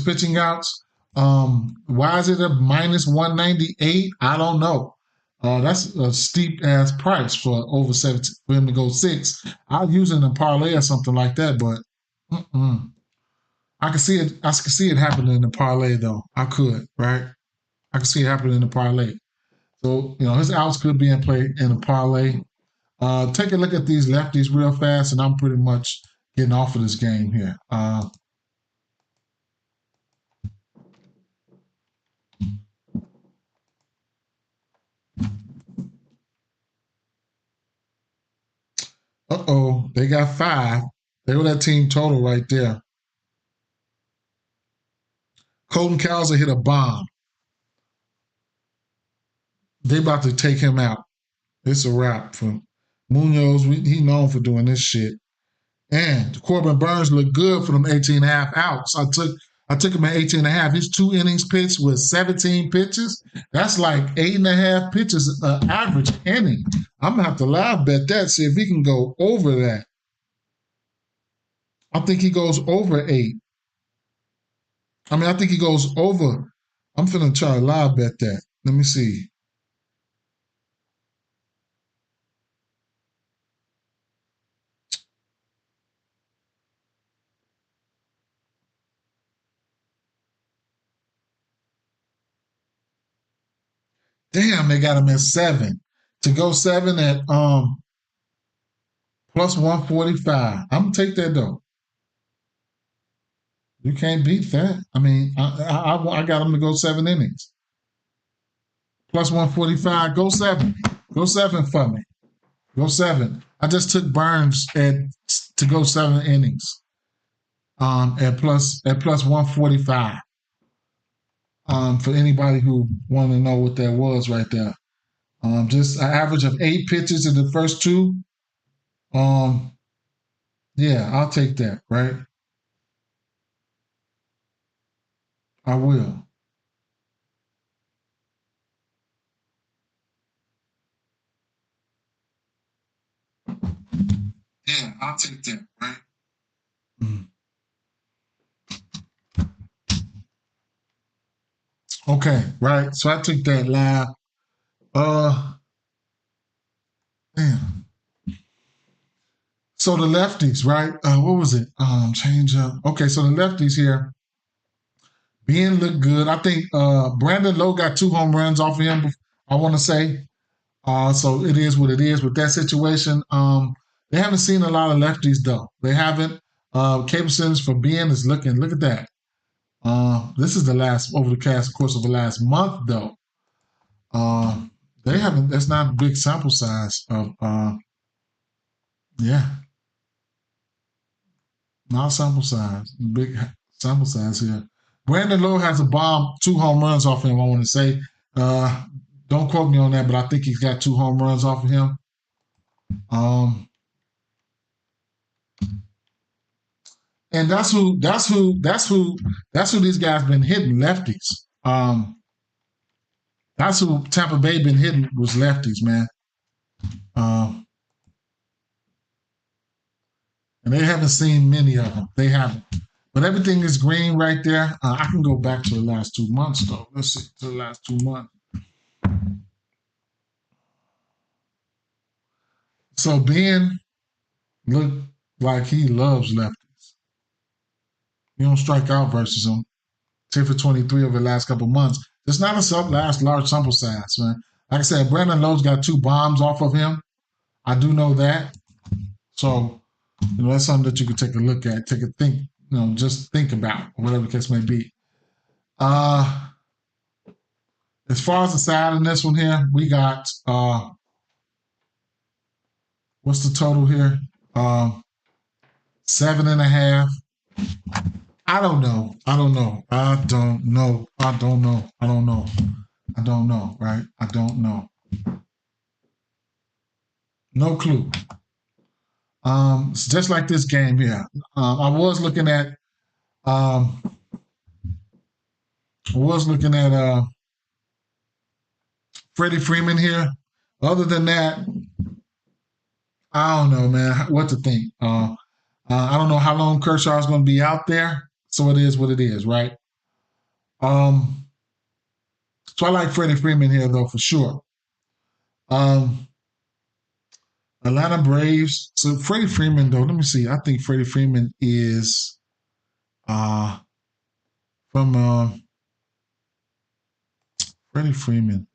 [SPEAKER 1] pitching outs. Why is it a minus 198? I don't know. That's a steep ass price for over 17 for him to go 6. I'll use it in a parlay or something like that, but I can see it. I can see it happening in the parlay though. I could, right? I can see it happening in the parlay. So his outs could be in play in a parlay. Take a look at these lefties real fast, and I'm pretty much getting off of this game here. They got 5. They were that team total right there. Colton Cowser hit a bomb. They about to take him out. It's a wrap for Munoz. He known for doing this shit. And Corbin Burns looked good for them 18.5 outs. I took him at 18.5. His 2 innings pitched with 17 pitches. That's like 8.5 pitches average inning. I'm going to have to live bet that, see if he can go over that. I think he goes over 8. I think he goes over. I'm finna try to live bet that. Let me see. Damn, they got him at 7. To go 7 at plus 145. I'm gonna take that though. You can't beat that. I got him to go 7 innings. Plus 145. Go 7. Go 7 for me. Go 7. I just took Burns to go 7 innings. At plus 145. For anybody who want to know what that was right there. Just an average of 8 pitches in the first 2. Yeah, I'll take that, right? I will. Yeah, I'll take that, right? Okay, right. So I took that live. Damn. So the lefties, right? What was it? Change up. Okay, so the lefties here. Ben looked good. I think Brandon Lowe got 2 home runs off of him, I want to say. So it is what it is with that situation. They haven't seen a lot of lefties, though. They haven't. Capelsons for Ben is look at that. This is the last, over the course of the last month, though. They haven't, that's not a big sample size of, not sample size, big sample size here. Brandon Lowe has a bomb, 2 home runs off him, I want to say. Don't quote me on that, but I think he's got 2 home runs off of him. And that's who these guys been hitting, lefties. That's who Tampa Bay been hitting, was lefties, man. And they haven't seen many of them. They haven't. But everything is green right there. I can go back to the last 2 months, though. Let's see, to the last 2 months. So Ben looked like he loves lefties. He don't strike out versus them. 10 for 23 over the last couple months. It's not a large sample size, man. Like I said, Brandon Lowe's got 2 bombs off of him. I do know that. So, that's something that you could take a look at, take a think, just think about, whatever the case may be. As far as the side in this one here, we got, what's the total here? 7.5. I don't know, right? I don't know. No clue. It's just like this game here. I was looking at Freddie Freeman here. Other than that, I don't know, man, what to think. I don't know how long Kershaw's going to be out there, so it is what it is, right? Um, so I like Freddie Freeman here, though, for sure. Um, Atlanta Braves. So Freddie Freeman, though, let me see. I think Freddie Freeman is uh, from Freddie Freeman.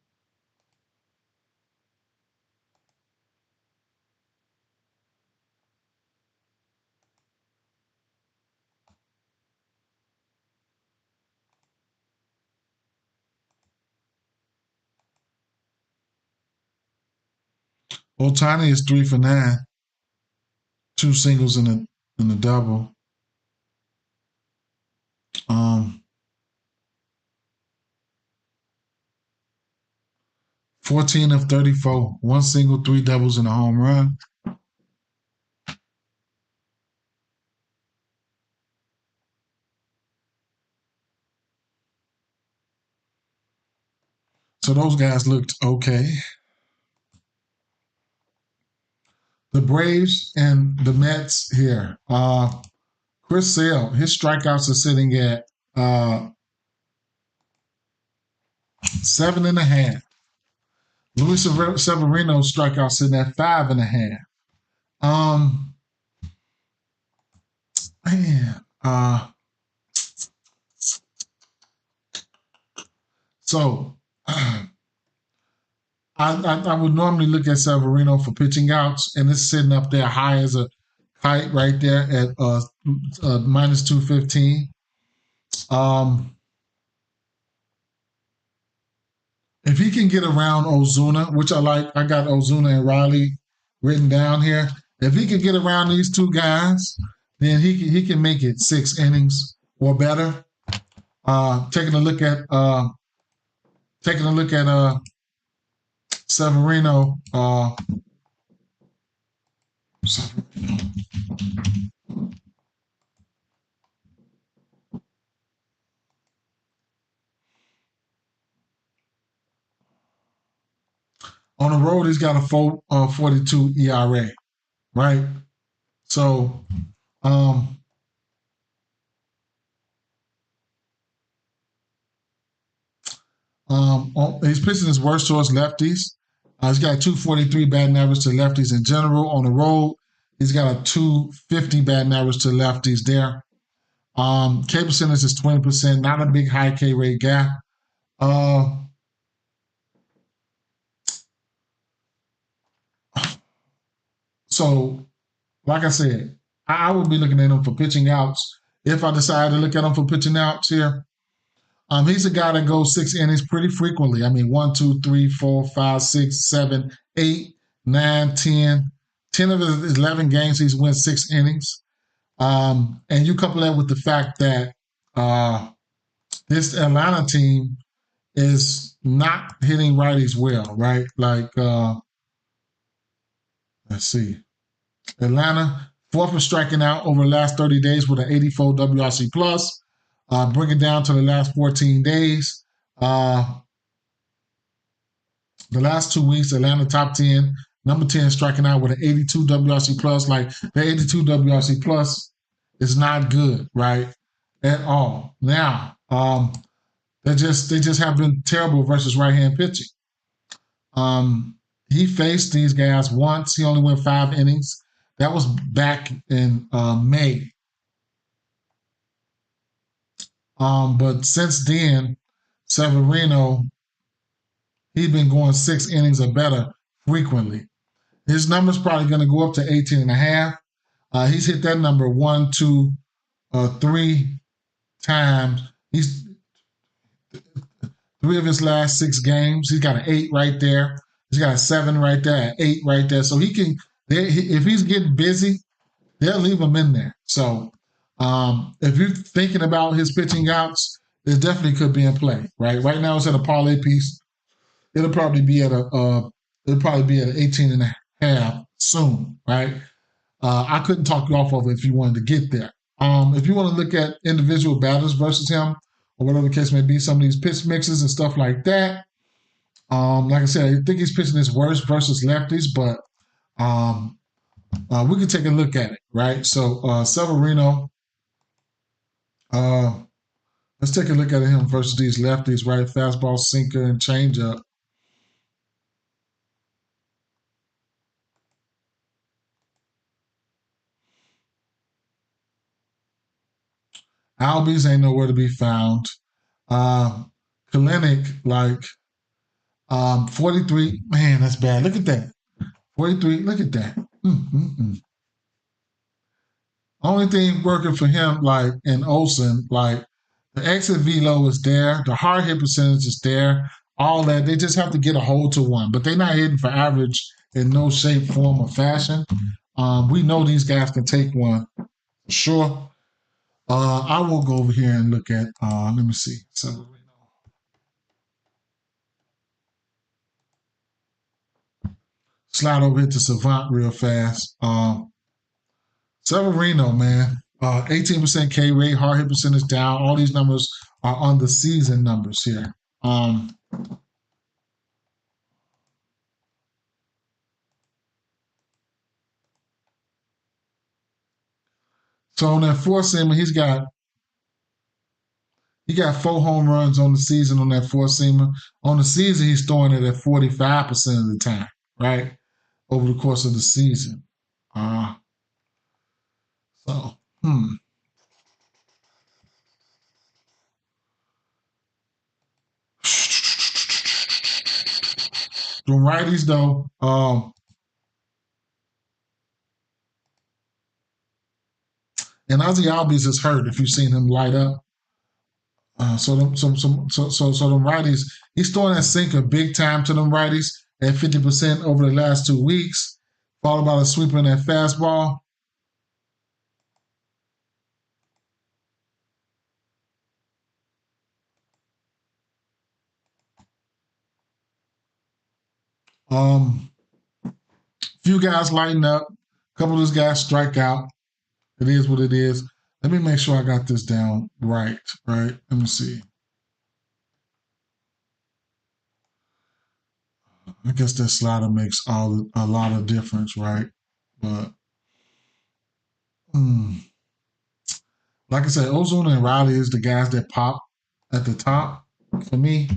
[SPEAKER 1] Otani is 3 for 9, 2 singles and a double. Um, 14 of 34, 1 single, 3 doubles, and a home run. So those guys looked okay. The Braves and the Mets here. Chris Sale, his strikeouts are sitting at 7.5. Luis Severino's strikeouts sitting at 5.5. Um, man, so I would normally look at Severino for pitching outs, and it's sitting up there high as a kite right there at minus 215. If he can get around Ozuna, which I like, I got Ozuna and Riley written down here. If he can get around these two guys, then he can make it 6 innings or better. Taking a look at Severino. On the road, he's got a 4.42 ERA, right? So, he's pitching his worst towards lefties. He's got a 243 batting average to lefties in general. On the road, he's got a 250 batting average to lefties there. K percentage is 20%, not a big high K rate guy. So, like I said, I would be looking at him for pitching outs. If I decide to look at him for pitching outs here, he's a guy that goes 6 innings pretty frequently. I mean, 1, 2, 3, 4, 5, 6, 7, 8, 9, 10. 10 of his 11 games, he's won 6 innings. And you couple that with the fact that this Atlanta team is not hitting righties well, right? Like, let's see. Atlanta, fourth in striking out over the last 30 days with an 84 WRC plus. Bring it down to the last 14 days. The last 2 weeks, Atlanta top 10, number 10 striking out with an 82 WRC plus. Like the 82 WRC plus is not good, right? At all. Now, they just have been terrible versus right-hand pitching. He faced these guys once. He only went 5 innings. That was back in May. But since then, Severino, he's been going 6 innings or better frequently. His number's probably going to go up to 18.5. He's hit that number 1, 2, 3 times. He's 3 of his last 6 games. He's got an 8 right there. He's got a 7 right there, an 8 right there. So he can, if he's getting busy, they'll leave him in there. So if you're thinking about his pitching outs, it definitely could be in play, right? Right now it's at a parlay piece. It'll probably be at 18.5 soon, right? I couldn't talk you off of it if you wanted to get there. If you want to look at individual batters versus him, or whatever the case may be, some of these pitch mixes and stuff like that. Like I said, I think he's pitching his worst versus lefties, but um, we can take a look at it, right? So Severino, uh, let's take a look at him versus these lefties, right? Fastball, sinker, and changeup. Albies ain't nowhere to be found. Uh, Kalenic, like 43. Man, that's bad. Look at that. 43. Look at that. Mm-mm-mm. Only thing working for him, like in Olsen, like the exit velo is there, the hard hit percentage is there, all that. They just have to get a hold to one, but they're not hitting for average in no shape, form, or fashion. We know these guys can take one. Sure. I will go over here and look at, let me see. Slide over here to Savant real fast. Severino, man, 18% K rate, hard hit percentage down. All these numbers are on the season numbers here. So on that four seamer, he got 4 home runs on the season on that four seamer. On the season, he's throwing it at 45% of the time, right? Over the course of the season. Uh, so, The righties, though, and Ozzy Albies is hurt if you've seen him light up. So them righties, he's throwing that sinker big time to them righties at 50% over the last 2 weeks, followed by the sweeper and that fastball. Um, Few guys lighten up, a couple of those guys strike out. It is what it is. Let me make sure I got this down right. Right. Let me see. I guess that slider makes a lot of difference, right? But mm, like I said, Ozuna and Riley is the guys that pop at the top for me,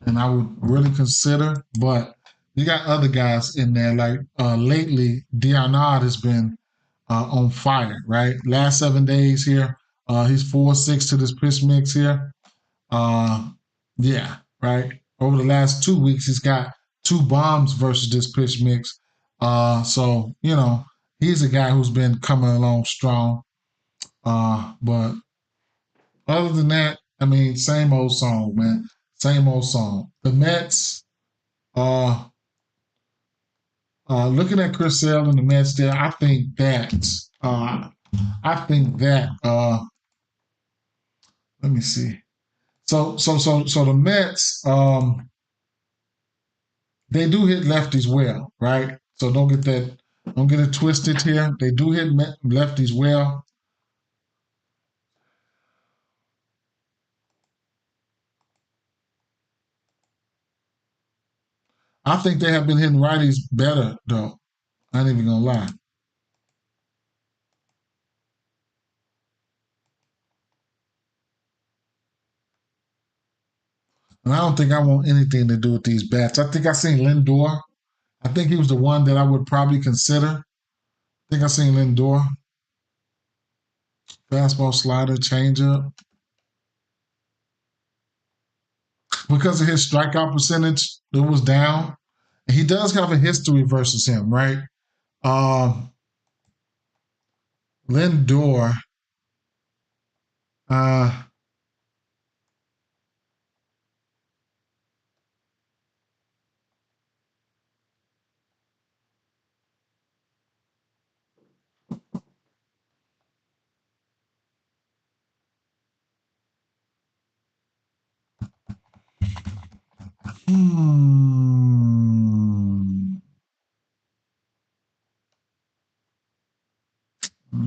[SPEAKER 1] and I would really consider. But you got other guys in there. Like lately, Diarnad has been on fire. Right, last 7 days here, he's 4-6 to this pitch mix here. Uh, yeah, right. Over the last 2 weeks, he's got 2 bombs versus this pitch mix. So he's a guy who's been coming along strong. But other than that, I mean, same old song, man. Same old song. The Mets. Uh, Looking at Chris Sale and the Mets, there, I think that. I think that. Let me see. So the Mets. They do hit lefties well, right? So don't get it twisted here. They do hit lefties well. I think they have been hitting righties better, though. I ain't even gonna lie. And I don't think I want anything to do with these bats. I think I seen Lindor. I think he was the one that I would probably consider. I think I seen Lindor. Fastball, slider, changeup. Because of his strikeout percentage, it was down. He does have a history versus him, right? Um, Lindor. Uh, hmm.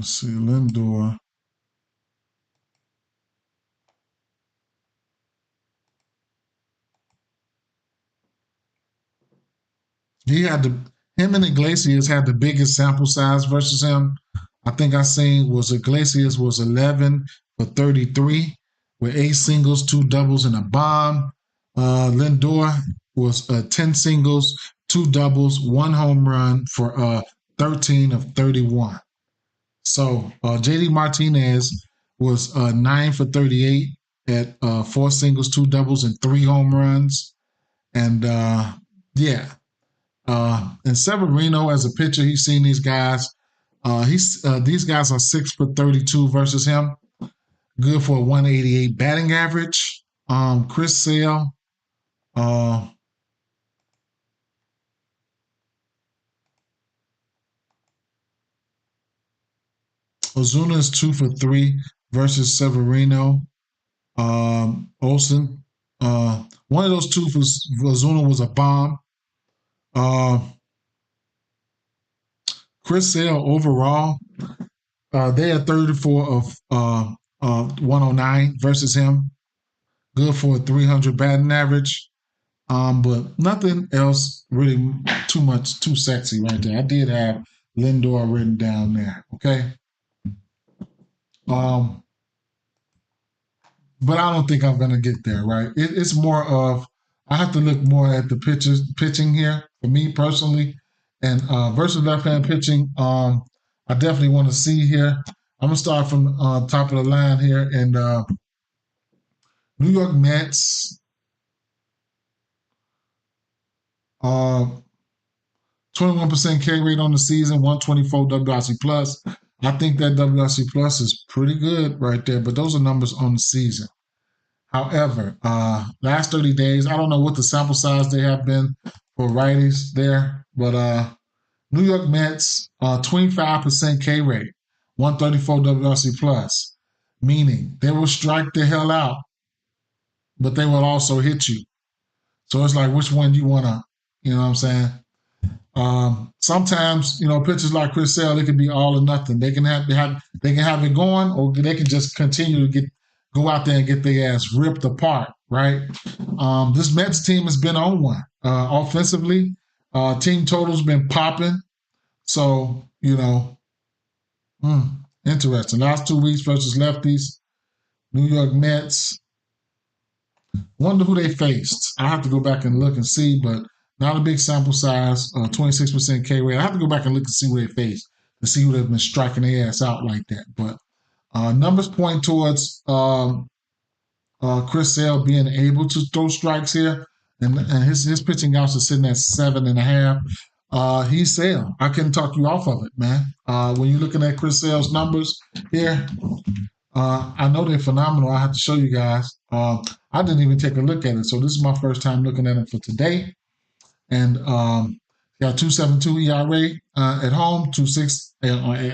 [SPEAKER 1] Let's see, Lindor. He had him and Iglesias had the biggest sample size versus him. I think I seen was Iglesias was 11 for 33 with 8 singles, 2 doubles, and a bomb. Lindor was 10 singles, 2 doubles, 1 home run for 13 of 31. So JD Martinez was 9 for 38 at 4 singles, 2 doubles, and 3 home runs. And yeah, and Severino as a pitcher, he's seen these guys. These guys are 6 for 32 versus him. Good for a 188 batting average. Chris Sale, uh, Ozuna is 2 for 3 versus Severino. Olsen, one of those two for Ozuna was a bomb. Uh, Chris Sale overall, they are 34 of 109 versus him. Good for a 300 batting average. But nothing else really too sexy right there. I did have Lindor written down there. Okay. Um, but I don't think I'm gonna get there. Right. It's more of I have to look more at the pitching here for me personally, and versus left-hand pitching. I definitely want to see here. I'm gonna start from top of the line here, and New York Mets. Uh, 21% K rate on the season, 124 WRC plus. I think that WRC plus is pretty good right there, but those are numbers on the season. However, last 30 days, I don't know what the sample size they have been for righties there, but New York Mets, 25% K rate, 134 WRC plus, meaning they will strike the hell out, but they will also hit you. So it's like which one you want to, you know what I'm saying? Sometimes, pitchers like Chris Sale, it can be all or nothing. They can have it going, or they can just continue to go out there and get their ass ripped apart, right? This Mets team has been on one offensively. Team total's been popping. So, interesting. Last 2 weeks versus lefties, New York Mets. Wonder who they faced. I have to go back and look and see, but not a big sample size, 26% K rate. I have to go back and look and see who they faced to see who they've been striking their ass out like that. But numbers point towards Chris Sale being able to throw strikes here, and his pitching outs are sitting at 7.5. He's Sale. I couldn't talk you off of it, man. When you're looking at Chris Sale's numbers here, I know they're phenomenal. I have to show you guys. I didn't even take a look at it, so this is my first time looking at it for today. And got 2.72 ERA at home, 2.6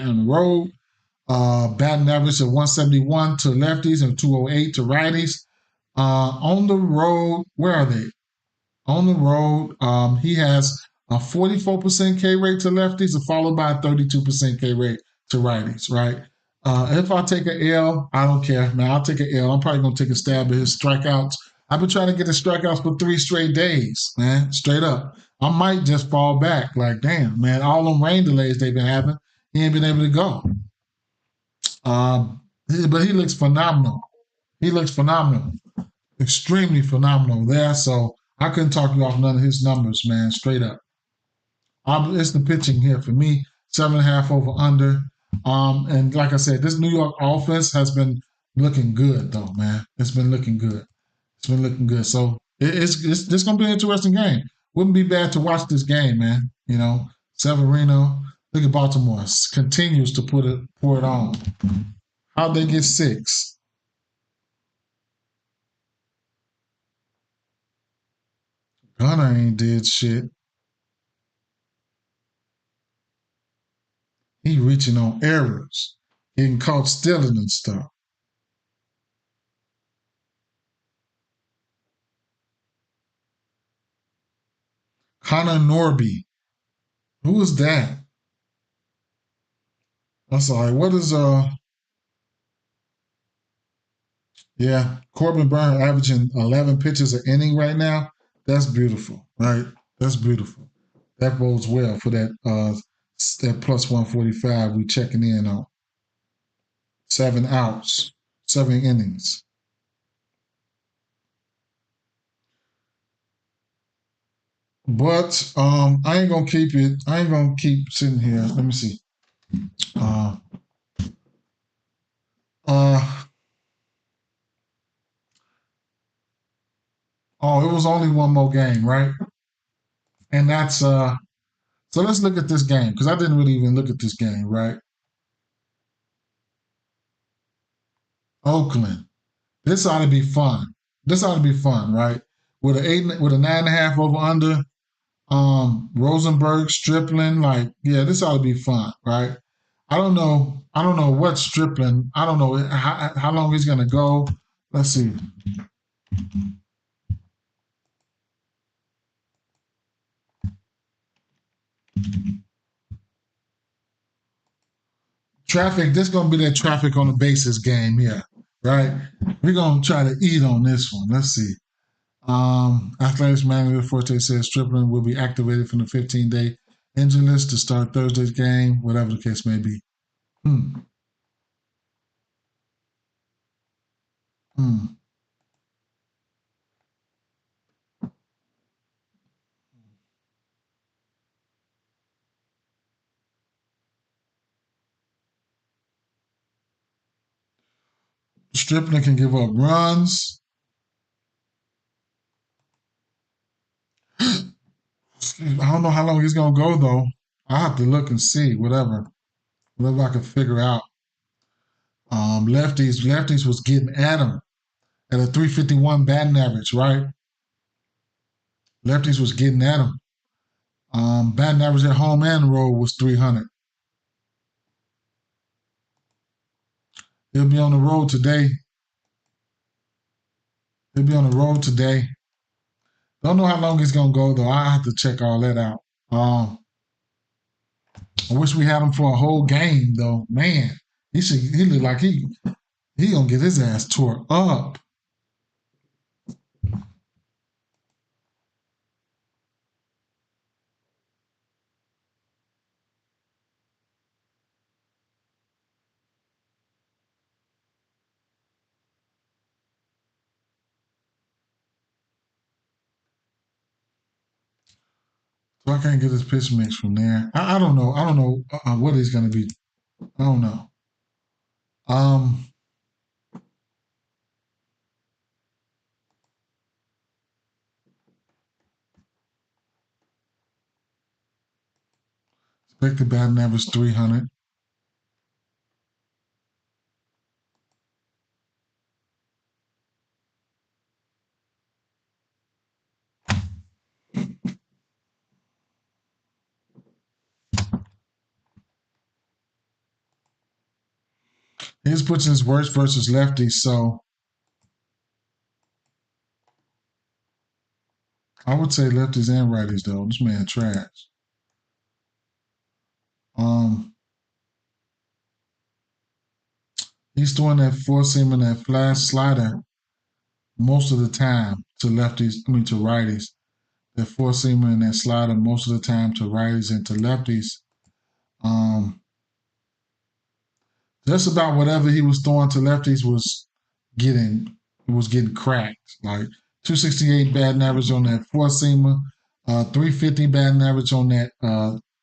[SPEAKER 1] on the road. Batting average of 171 to lefties and 208 to righties. On the road, where are they? On the road, he has a 44% K rate to lefties, followed by a 32% K rate to righties, right? If I take an L, I don't care, man. I'll take an L. I'm probably going to take a stab at his strikeouts. I've been trying to get his strikeouts for 3 straight days, man, straight up. I might just fall back. Like, damn, man, all them rain delays they've been having, he ain't been able to go. But he looks phenomenal. He looks phenomenal. Extremely phenomenal there. So I couldn't talk you off none of his numbers, man, straight up. It's the pitching here for me. 7.5 over under. And like I said, this New York offense has been looking good, though, man. It's been looking good. It's been looking good. So it's going to be an interesting game. Wouldn't be bad to watch this game, man. Severino, look at Baltimore, continues to pour it on. How'd they get 6? Gunner ain't did shit. He reaching on errors, getting caught stealing and stuff. Connor Norby. Who was that? That's all right. What is yeah, Corbin Burner averaging 11 pitches an inning right now. That's beautiful, right? That's beautiful. That bodes well for that plus 145 we checking in on. 7 outs, 7 innings. But I ain't gonna keep it. I ain't gonna keep sitting here. Let me see. Uh, uh, oh, it was only one more game, right? And that's so let's look at this game because I didn't really even look at this game, right? Oakland. This ought to be fun. This ought to be fun, right? With a 9.5 over under, Rosenberg, Stripling, like, yeah, this ought to be fun, right? I don't know what Stripling. I don't know how long he's gonna go. Let's see. Traffic. This gonna be that traffic on the bases game here, right? We're gonna try to eat on this one. Let's see. Athletics manager Forte says Stripling will be activated from the 15-day injury list to start Thursday's game, whatever the case may be. Hmm. Hmm. Stripling can give up runs. I don't know how long he's gonna go though. I have to look and see whatever I can figure out. Lefties was getting at him at a 351 batting average, right? Lefties was getting at him. Batting average at home and road was 300. He'll be on the road today. He'll be on the road today. Don't know how long he's gonna go though. I have to check all that out. Um, I wish we had him for a whole game though. Man, he look like he gonna get his ass tore up. So I can't get his pitch mix from there. I don't know. I don't know what he's gonna be. I don't know. Um, Expected batting average 300. His pitching is worse versus lefties, so I would say lefties and righties though. This man trash. Um, he's throwing that four seam and that flash slider most of the time to lefties. I mean to righties. That four seamer and that slider most of the time to righties and to lefties. Um, just about whatever he was throwing to lefties getting was getting cracked. Like 268 batting average on that four seamer, 350 batting average on that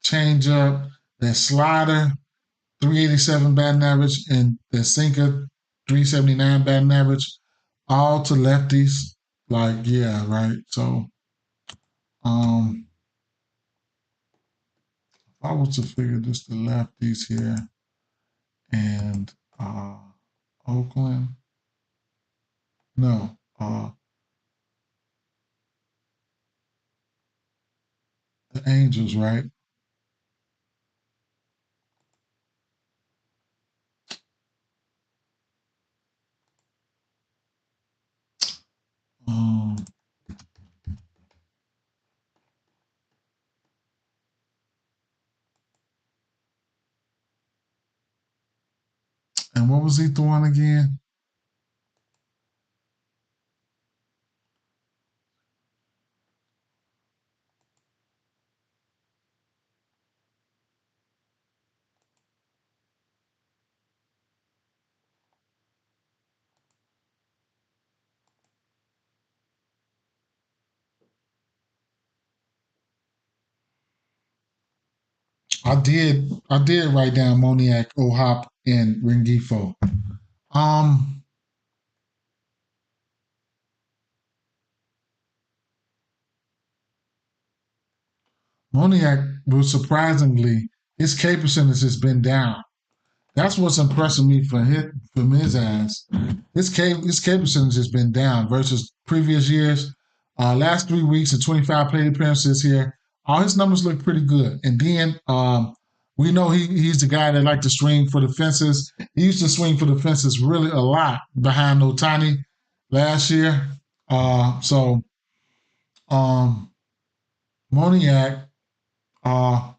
[SPEAKER 1] changeup, that slider, 387 batting average, and that sinker, 379 batting average, all to lefties. Like, yeah, right. So, um, if I was to figure this the lefties here and Oakland, no, the Angels, right? Um, What was he throwing again? I did write down Moniac, Ohop, and Rengifo. Um, Moniac was surprisingly his K percentage has been down. That's what's impressing me from his ass. His K percentage has been down versus previous years. Last 3 weeks and 25 plate appearances here, all his numbers look pretty good. And then we know he's the guy that like to swing for the fences. He used to swing for the fences really a lot behind Otani last year. So um, Moniac, uh,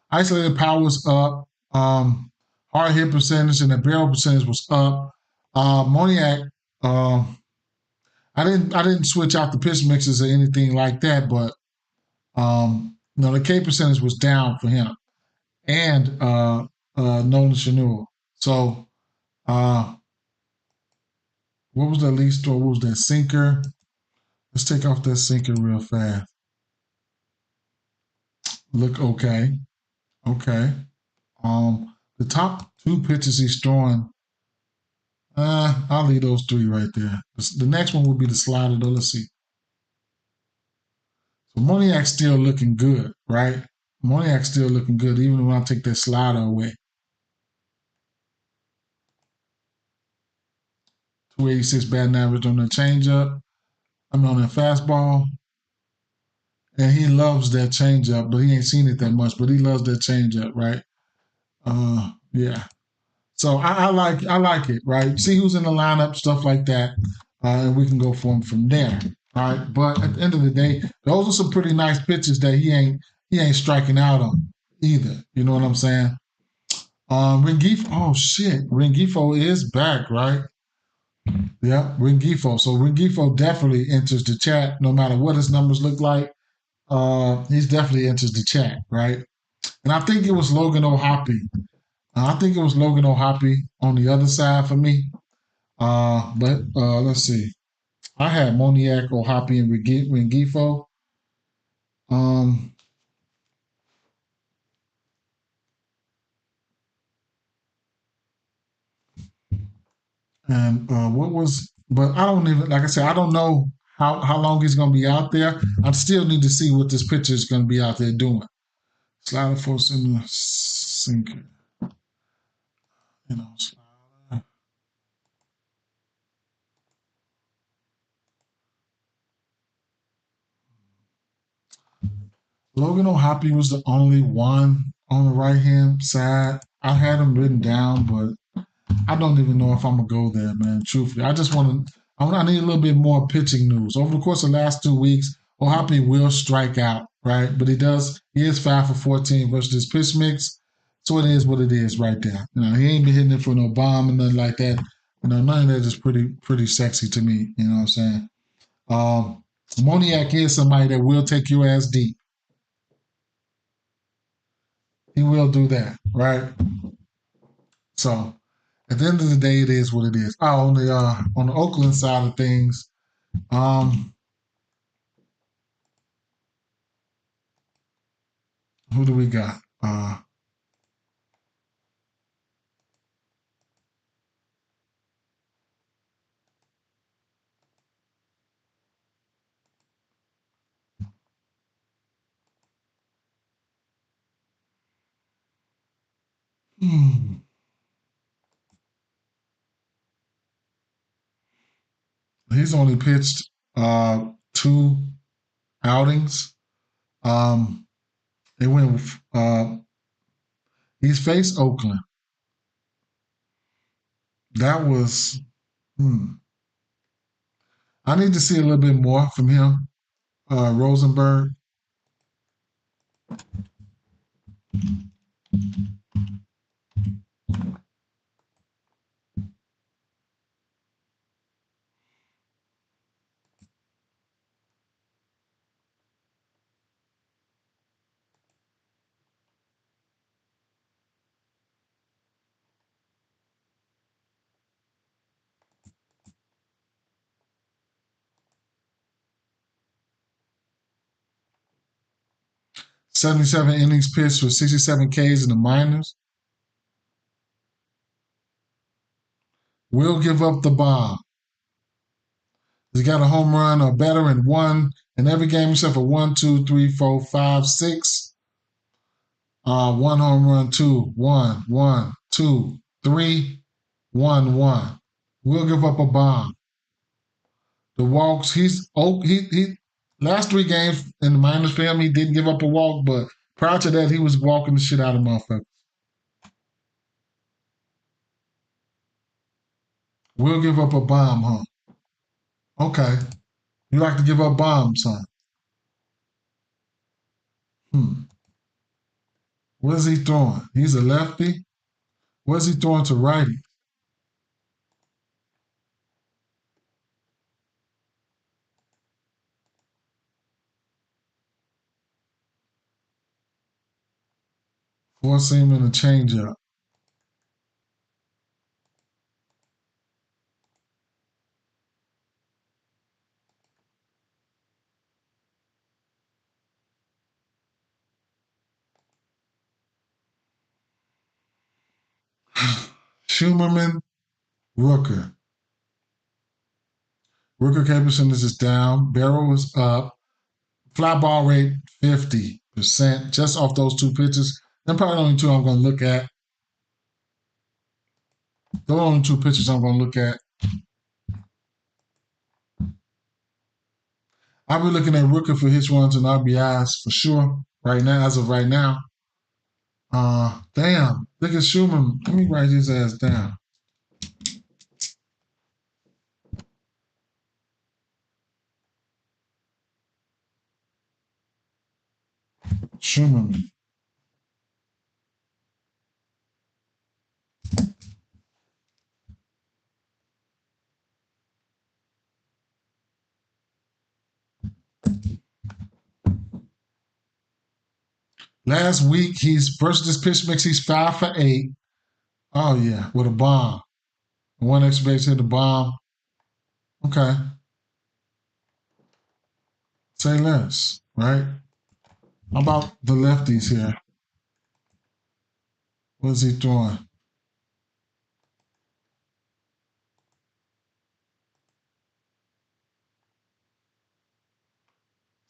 [SPEAKER 1] isolated power was up. Hard hit percentage and the barrel percentage was up. Moniac, um, I didn't switch out the pitch mixes or anything like that, but the K percentage was down for him and Nolan Chanua. So uh, what was that least throw? What was that sinker? Let's take off that sinker real fast. Look okay, okay. The top two pitches he's throwing, I'll leave those three right there. The next one would be the slider, though. Let's see. So Moniac's still looking good, right? Moniac's still looking good, even when I take that slider away. 286 batting average on the changeup. I mean, on that fastball. And he loves that changeup, but he ain't seen it that much. But he loves that changeup, right? Yeah. So I like it, right? See who's in the lineup, stuff like that, and we can go for him from there. All right. But at the end of the day, those are some pretty nice pitches that he ain't striking out on either. You know what I'm saying? Rengifo, oh shit, Rengifo is back, right? Yeah, Rengifo. So Rengifo definitely enters the chat, no matter what his numbers look like. He's definitely enters the chat, right? And I think it was Logan O'Hoppe. I think it was Logan O'Hoppe on the other side for me. But let's see. I had Moniac, O'Hoppe, and Rengifo. Um, and what was? But I don't even like I said. I don't know how long he's going to be out there. I still need to see what this pitcher is going to be out there doing. Slider force in the sinker. You know, slider. Logan O'Hoppe was the only one on the right hand side. I had him written down, but I don't even know if I'm gonna go there, man. Truthfully, I just want to. I need a little bit more pitching news over the course of the last 2 weeks. O'Hoppe will strike out, right? But he does. He is 5 for 14 versus his pitch mix, so it is what it is, right there. He ain't been hitting it for no bomb and nothing like that. None of that is pretty sexy to me. You know what I'm saying? Um, Moniac is somebody that will take your ass deep. He will do that, right? So at the end of the day, it is what it is. On the Oakland side of things, um, who do we got? Hmm, he's only pitched two outings. Um, it went. He's faced Oakland. That was. Hmm, I need to see a little bit more from him, Rosenberg. 77 innings pitched for 67 Ks in the minors. Will give up the bomb. He's got a home run or better in one in every game except for 1, 2, 3, 4, 5, 6. One home run, 2, 1, 1, 2, 3, 1, 1. Will give up a bomb. The walks, he last 3 games in the minors for him, he didn't give up a walk, but prior to that, he was walking the shit out of motherfuckers. Will give up a bomb, huh? Okay. You like to give up bombs, huh? What is he throwing? He's a lefty. What is he throwing to righty? Four seam and a changeup. Schumerman, Rooker. Rooker Caperson is just down. Barrel is up. Fly ball rate 50% just off those 2 pitches. They're probably the only 2 I'm going to look at. Those are the only 2 pitches I'm going to look at. I'll be looking at Rooker for his runs and RBIs for sure. Right now, as of right now. Damn. Look at Schumann. Let me write his ass down. Schumann. Last week, he's versus this pitch mix, he's 5 for 8. Oh, yeah, with a bomb. One extra base hit a bomb. Okay. Say less, right? How about the lefties here? What is he throwing?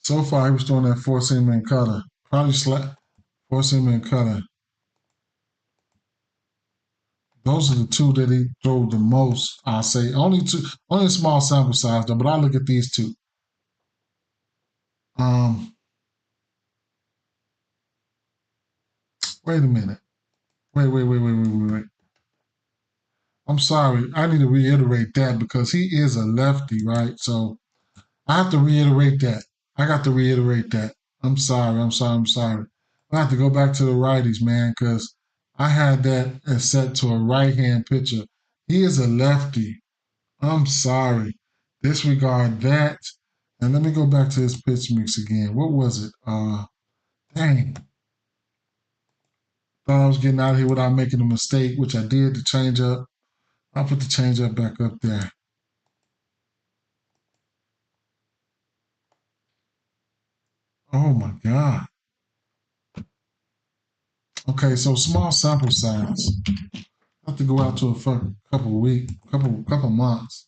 [SPEAKER 1] So far, he was throwing that 4-seam and cutter. Probably 4-seam and cutter. Those are the 2 that he threw the most, I'll say. Only a small sample size, though, but I look at these 2. Wait a minute. Wait. I'm sorry. I need to reiterate that because he is a lefty, right? So I have to reiterate that. I got to reiterate that. I'm sorry. I have to go back to the righties, man, because I had that as set to a right-hand pitcher. He is a lefty. I'm sorry. Disregard that. And let me go back to his pitch mix again. What was it? Dang. Thought I was getting out of here without making a mistake, which I did, the change up. I'll put the change up back up there. Oh my God. Okay, so small sample size. I have to go out to a couple weeks, couple months.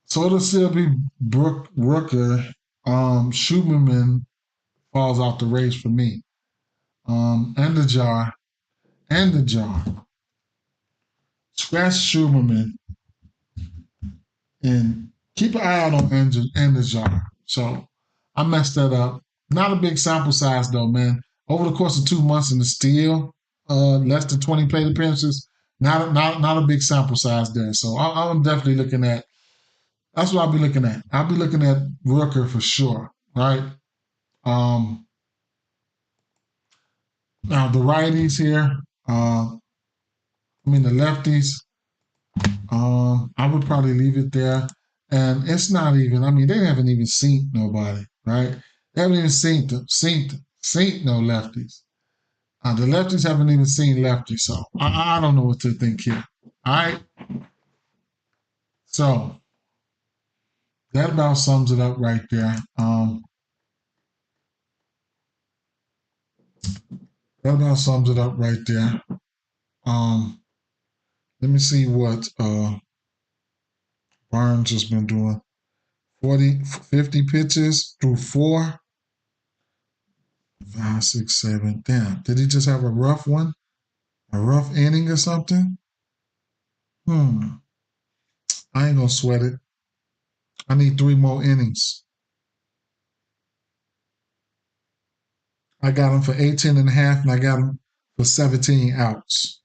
[SPEAKER 1] So it'll still be Rooker. Schumerman falls out the race for me. And the jar. Scratch Schumerman and keep an eye out on and the jar. So I messed that up. Not a big sample size though, man. Over the course of 2 months in the steel, less than 20 plate appearances, not a big sample size there. So I'm definitely looking at. That's what I'll be looking at. I'll be looking at Rooker for sure, right? Now the righties here, the lefties. I would probably leave it there, and it's not even. They haven't even seen nobody, right? They haven't even seen no lefties. The lefties haven't even seen lefties, so I don't know what to think here. All right, so that about sums it up right there. That about sums it up right there. Let me see what Barnes has been doing. 50 pitches through 4, 5, 6, 7. Damn, did he just have a rough one? A rough inning or something? I ain't gonna sweat it. I need 3 more innings. I got him for 18 and a half, and I got him for 17 outs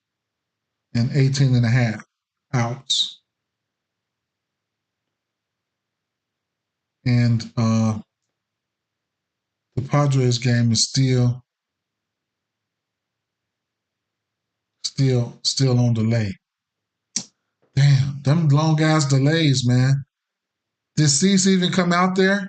[SPEAKER 1] and 18 and a half outs. And the Padres game is still on delay. Damn, them long ass delays, man. Did Cease even come out there?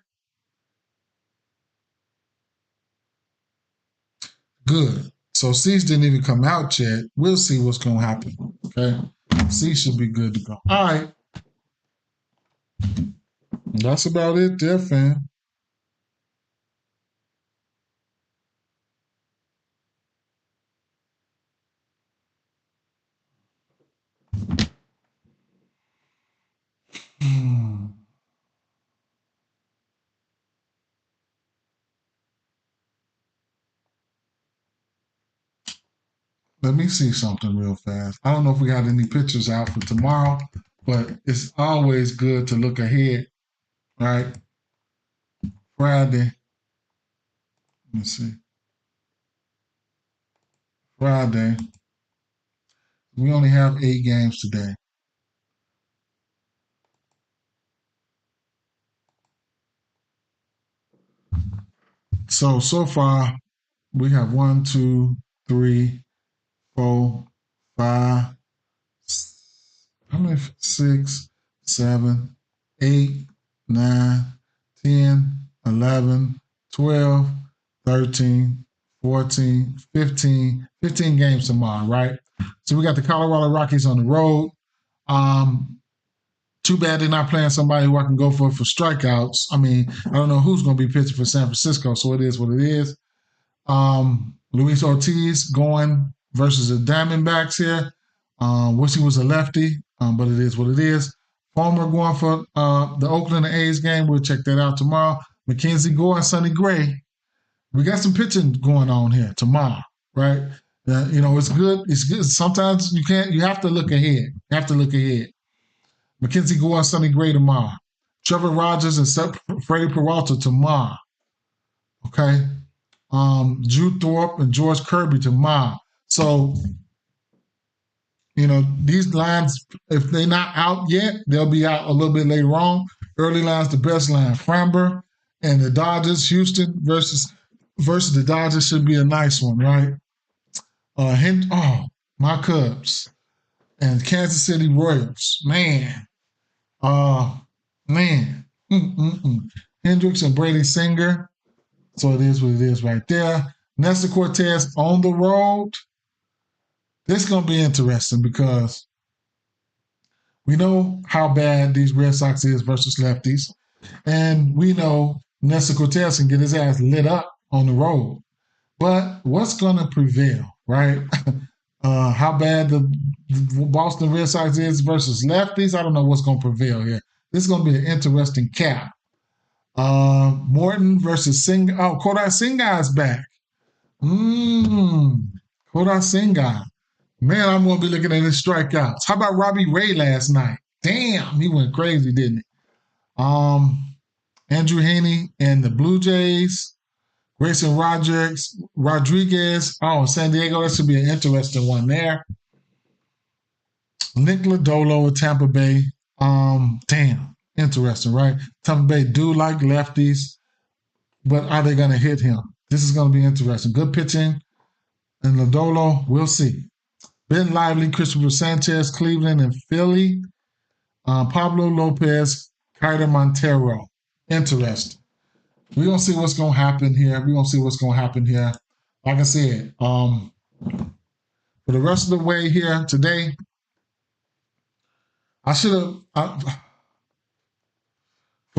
[SPEAKER 1] Good. So Cease didn't even come out yet. We'll see what's going to happen. Okay. Cease should be good to go. All right. That's about it there, fam. Let me see something real fast. I don't know if we got any pictures out for tomorrow, but it's always good to look ahead, right? Friday. Let me see. Friday. We only have 8 games today. So far, we have 1, 2, 3, 4, 5, how many? 6, 7, 8, 9, 10, 11, 12, 13, 14, 15 games tomorrow, right? So we got the Colorado Rockies on the road. Too bad they're not playing somebody who I can go for strikeouts. I mean, I don't know who's going to be pitching for San Francisco, so it is what it is. Luis Ortiz going versus the Diamondbacks here. Wish he was a lefty, but it is what it is. Palmer going for the Oakland A's game. We'll check that out tomorrow. Mackenzie Gore and Sonny Gray. We got some pitching going on here tomorrow, right? It's good. It's good. Sometimes you can't. You have to look ahead. Mackenzie Gore and Sonny Gray tomorrow. Trevor Rogers and Freddie Peralta tomorrow. Okay. Drew Thorpe and George Kirby tomorrow. So, these lines, if they're not out yet, they'll be out a little bit later on. Early line's the best line. Framber and the Dodgers, Houston versus the Dodgers should be a nice one, right? My Cubs and Kansas City Royals. Man. Hendricks and Brady Singer. So it is what it is right there. Nestor Cortez on the road. This is going to be interesting because we know how bad these Red Sox is versus lefties. And we know Nestor Cortez can get his ass lit up on the road. But what's going to prevail, right? How bad the Boston Red Sox is versus lefties, I don't know what's going to prevail here. This is going to be an interesting cap. Morton versus Singa. Oh, Kodai Senga is back. Kodai Senga. Man, I'm going to be looking at his strikeouts. How about Robbie Ray last night? Damn, he went crazy, didn't he? Andrew Heaney and the Blue Jays. Grayson Rodriguez. Oh, San Diego. That should be an interesting one there. Nick Lodolo with Tampa Bay. Damn. Interesting, right? Tampa Bay do like lefties, but are they going to hit him? This is going to be interesting. Good pitching. And Lodolo, we'll see. Ben Lively, Christopher Sanchez, Cleveland, and Philly. Pablo Lopez, Kaiser Montero. Interesting. We're going to see what's going to happen here. Like I said, for the rest of the way here today, for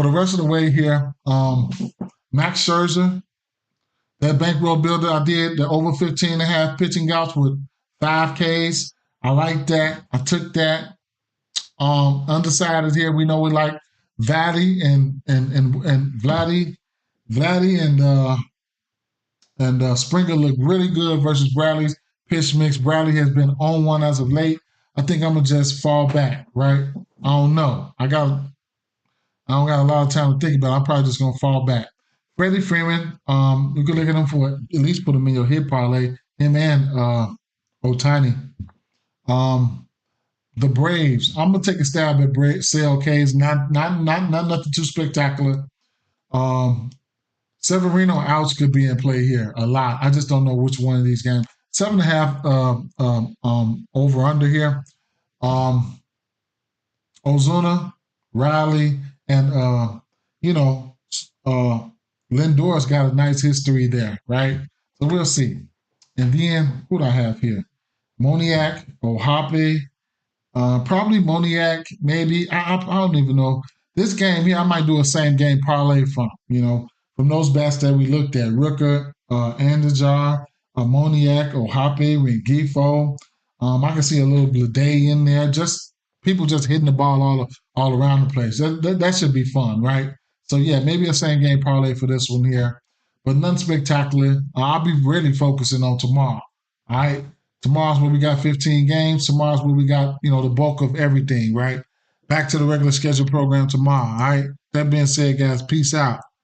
[SPEAKER 1] the rest of the way here, Max Scherzer, That bankroll builder I did, the over 15 and a half pitching outs with 5Ks. I like that. I took that. Undecided here. We know we like Vladdy and Vladdy and Springer look really good versus Bradley's pitch mix. Bradley has been on one as of late. I think I'm gonna just fall back, right? I don't know. I don't got a lot of time to think about it. I'm probably just gonna fall back. Freddie Freeman, you can look at him for at least put him in your hit parlay. Him and Otani. Um, the Braves. I'm gonna take a stab at CLKs. Not nothing too spectacular. Um, Severino outs could be in play here a lot. I just don't know which one of these games. 7.5 over under here. Um, Ozuna, Riley, and you know, uh, Lindor's got a nice history there, right? So we'll see. And then who do I have here? Moniak, Ohape, probably Moniak, maybe. I don't even know. This game here, I might do a same game parlay from those bats that we looked at. Rooker, Andujar, Moniak, Ohape, Rengifo. I can see a little Blade in there. Just people just hitting the ball all around the place. That should be fun, right? So yeah, maybe a same game parlay for this one here, but nothing spectacular. I'll be really focusing on tomorrow. All right, tomorrow's where we got 15 games. Tomorrow's where we got the bulk of everything, right? Back to the regular schedule program tomorrow. All right. That being said, guys, peace out.